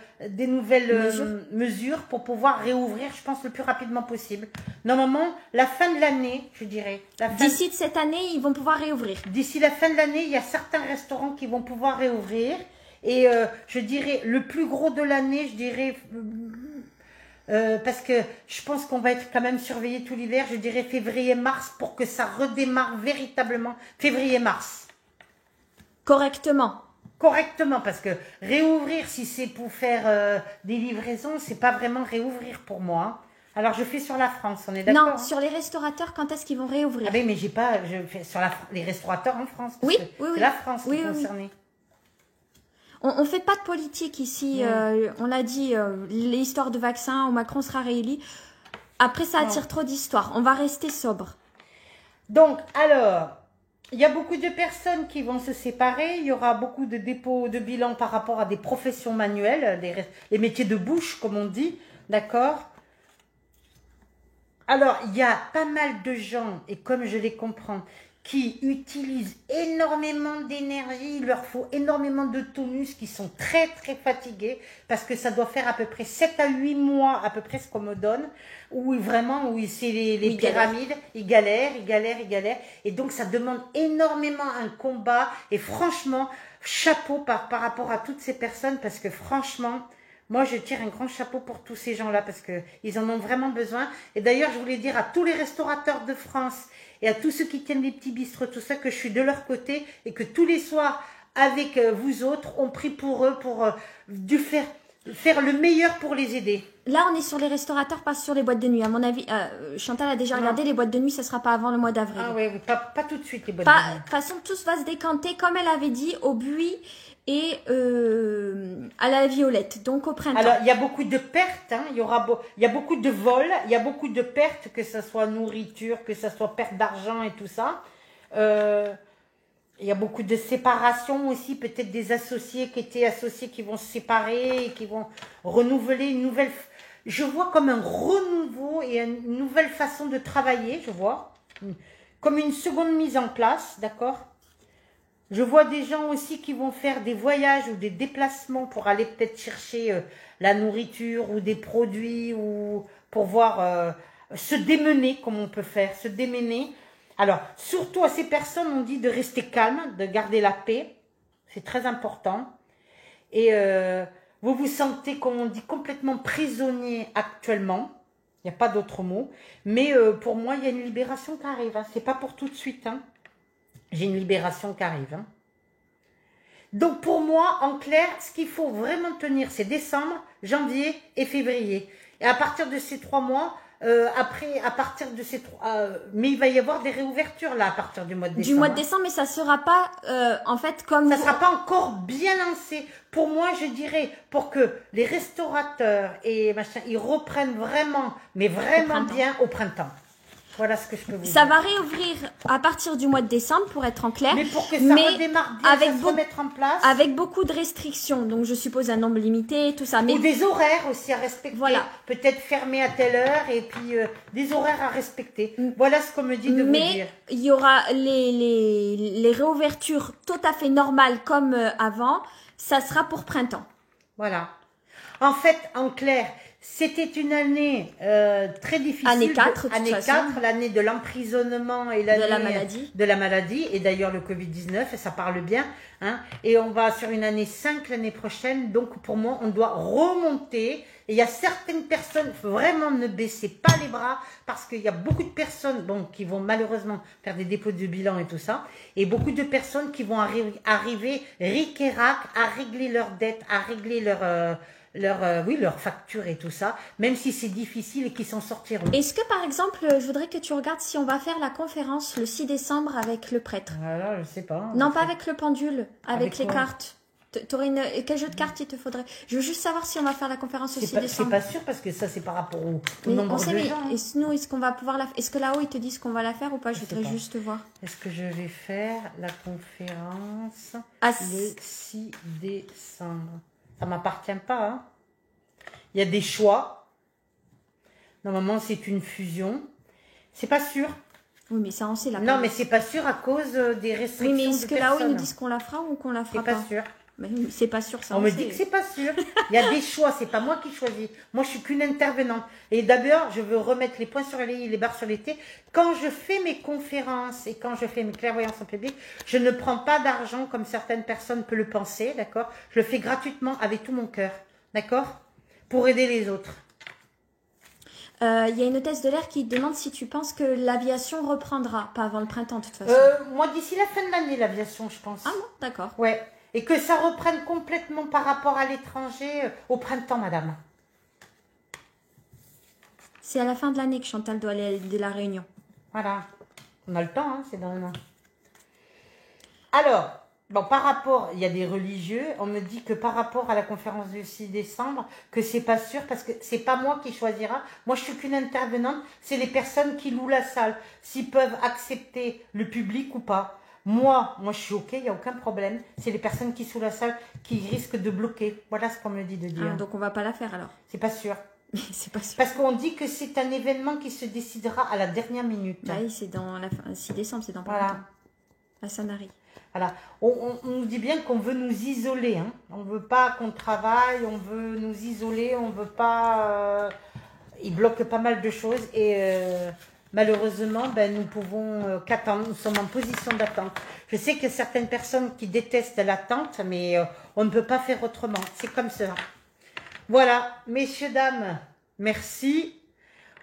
mesures pour pouvoir réouvrir, je pense, le plus rapidement possible. Normalement, la fin de l'année, je dirais. D'ici de cette année, ils vont pouvoir réouvrir. D'ici la fin de l'année, il y a certains restaurants qui vont pouvoir réouvrir. Et je dirais, le plus gros de l'année, je dirais, parce que je pense qu'on va être quand même surveillé tout l'hiver, je dirais février-mars pour que ça redémarre véritablement. Février-mars. Correctement. Correctement, parce que réouvrir, si c'est pour faire des livraisons, c'est pas vraiment réouvrir pour moi. Hein. Alors je fais sur la France, on est d'accord? Non, sur les restaurateurs, quand est-ce qu'ils vont réouvrir? Ah oui, mais je fais sur les restaurateurs en France. Oui, c'est la France qui est concernée. On ne fait pas de politique ici. On l'a dit, l'histoire de vaccin, où Macron sera réélu. Après, ça attire trop d'histoires. On va rester sobre. Donc, alors, il y a beaucoup de personnes qui vont se séparer. Il y aura beaucoup de dépôts de bilan par rapport à des professions manuelles, les métiers de bouche, comme on dit. D'accord? Alors, il y a pas mal de gens, et comme je les comprends, qui utilisent énormément d'énergie, il leur faut énormément de tonus, qui sont très très fatigués, parce que ça doit faire à peu près 7 à 8 mois, à peu près ce qu'on me donne, où vraiment, où c'est les pyramides, ils galèrent, et donc ça demande énormément un combat, et franchement, chapeau par rapport à toutes ces personnes, parce que franchement, moi, je tire un grand chapeau pour tous ces gens-là parce qu'ils en ont vraiment besoin. Et d'ailleurs, je voulais dire à tous les restaurateurs de France et à tous ceux qui tiennent les petits bistrots, tout ça, que je suis de leur côté et que tous les soirs, avec vous autres, on prie pour eux, pour faire le meilleur pour les aider. Là, on est sur les restaurateurs, pas sur les boîtes de nuit. À mon avis, Chantal a déjà regardé les boîtes de nuit, ça sera pas avant le mois d'avril. Ah oui, pas tout de suite les boîtes de nuit. De toute façon, tout va se décanter, comme elle avait dit, au buis et à la violette, donc au printemps. Alors, il y a beaucoup de pertes, hein. Il y a beaucoup de vols, il y a beaucoup de pertes, que ce soit nourriture, que ce soit perte d'argent et tout ça. Il y a beaucoup de séparations aussi, peut-être des associés qui étaient associés qui vont se séparer et qui vont renouveler une nouvelle... Je vois comme un renouveau et une nouvelle façon de travailler, je vois. Comme une seconde mise en place, d'accord ? Je vois des gens aussi qui vont faire des voyages ou des déplacements pour aller peut-être chercher la nourriture ou des produits ou pour voir se démener comme on peut faire, se démener. Alors, surtout à ces personnes, on dit de rester calme, de garder la paix. C'est très important. Et vous vous sentez, comme on dit, complètement prisonnier actuellement. Il n'y a pas d'autre mot. Mais pour moi, il y a une libération qui arrive. Hein. Ce n'est pas pour tout de suite. Hein. J'ai une libération qui arrive. Hein. Donc pour moi, en clair, ce qu'il faut vraiment tenir, c'est décembre, janvier et février. Et à partir de ces 3 mois, à partir de ces 3... mais il va y avoir des réouvertures là, à partir du mois de décembre. Du mois de décembre, mais ça ne sera pas, en fait, comme... Ça ne sera pas encore bien lancé. Pour moi, je dirais, pour que les restaurateurs et machin, ils reprennent vraiment, mais vraiment bien au printemps. Voilà ce que je peux vous dire. Ça va réouvrir à partir du mois de décembre, pour être en clair. Mais pour que ça redémarre bien, avec ça se remettre en place. Avec beaucoup de restrictions. Donc, je suppose un nombre limité, tout ça. Mais... Ou des horaires aussi à respecter. Voilà. Peut-être fermé à telle heure et puis des horaires à respecter. Voilà ce qu'on me dit de vous dire. Mais il y aura les réouvertures tout à fait normales comme avant. Ça sera pour printemps. Voilà. En fait, en clair... C'était une année très difficile. Année 4, année 4, l'année de l'emprisonnement et l'année de la maladie. Et d'ailleurs le Covid-19, ça parle bien. Hein, et on va sur une année 5 l'année prochaine. Donc pour moi, on doit remonter. Et il y a certaines personnes, vraiment ne baissez pas les bras, parce qu'il y a beaucoup de personnes qui vont malheureusement faire des dépôts de bilan et tout ça. Et beaucoup de personnes qui vont arriver ric et rac à régler leurs dettes, à régler leurs factures et tout ça, même si c'est difficile et qu'ils s'en sortiront. Est-ce que par exemple, je voudrais que tu regardes si on va faire la conférence le 6 décembre avec le prêtre? Voilà, je sais pas. Non, pas avec le pendule, avec les cartes. Quel jeu de cartes il te faudrait? Je veux juste savoir si on va faire la conférence le 6 décembre. C'est pas sûr parce que ça c'est par rapport au nombre de gens. Est-ce qu'on va pouvoir la faire? Est-ce que là-haut ils te disent qu'on va la faire ou pas? Je voudrais juste voir. Est-ce que je vais faire la conférence le 6 décembre? Ça m'appartient pas. Hein. Il y a des choix. Normalement, c'est une fusion. C'est pas sûr. Oui, mais ça, on sait là. Non, mais c'est pas sûr à cause des restrictions. Oui, mais est-ce de que là-haut, ils personnes. nous disent qu'on la fera ou qu'on la fera C'est pas sûr. Mais oui, c'est pas sûr, ça. On me dit que c'est pas sûr. Il y a des choix, c'est pas moi qui choisis. Moi, je suis qu'une intervenante. Et d'abord, je veux remettre les points sur les i, les barres sur les t. Quand je fais mes conférences et quand je fais mes clairvoyances en public, je ne prends pas d'argent comme certaines personnes peuvent le penser, d'accord? Je le fais gratuitement avec tout mon cœur, d'accord? Pour aider les autres. Il y a une hôtesse de l'air qui demande si tu penses que l'aviation reprendra, pas avant le printemps de toute façon. Moi, d'ici la fin de l'année, l'aviation, je pense. Ah bon, d'accord. Ouais. Et que ça reprenne complètement par rapport à l'étranger au printemps, madame. C'est à la fin de l'année que Chantal doit aller de la Réunion. Voilà. On a le temps, hein, c'est dans un an. Alors, bon, par rapport, il y a des religieux, on me dit que par rapport à la conférence du 6 décembre, que c'est pas sûr parce que c'est pas moi qui choisira. Moi, je suis qu'une intervenante, c'est les personnes qui louent la salle, s'ils peuvent accepter le public ou pas. Moi, je suis OK, il n'y a aucun problème. C'est les personnes qui sont la salle qui risquent de bloquer. Voilà ce qu'on me dit de dire. Ah, donc on va pas la faire alors. C'est pas sûr. C'est pas sûr. Parce qu'on dit que c'est un événement qui se décidera à la dernière minute. Bah oui, c'est dans la fin, 6 décembre, c'est dans pas Voilà. longtemps. À Sanary. Voilà. On nous dit bien qu'on veut nous isoler. Hein. On ne veut pas qu'on travaille, on veut nous isoler, on ne veut pas... Ils bloquent pas mal de choses et malheureusement, nous pouvons qu'attendre. Nous sommes en position d'attente. Je sais qu'il y a certaines personnes qui détestent l'attente, mais on ne peut pas faire autrement. C'est comme ça. Voilà, messieurs, dames, merci.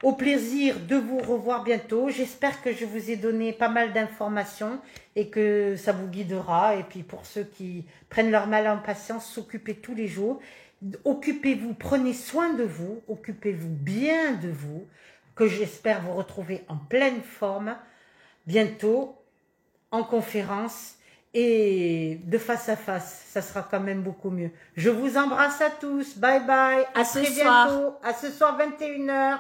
Au plaisir de vous revoir bientôt. J'espère que je vous ai donné pas mal d'informations et que ça vous guidera. Et puis pour ceux qui prennent leur mal en patience, s'occuper tous les jours. Occupez-vous, prenez soin de vous, occupez-vous bien de vous, que j'espère vous retrouver en pleine forme bientôt en conférence et de face à face. Ça sera quand même beaucoup mieux. Je vous embrasse à tous. Bye bye. À très bientôt. À ce soir 21h.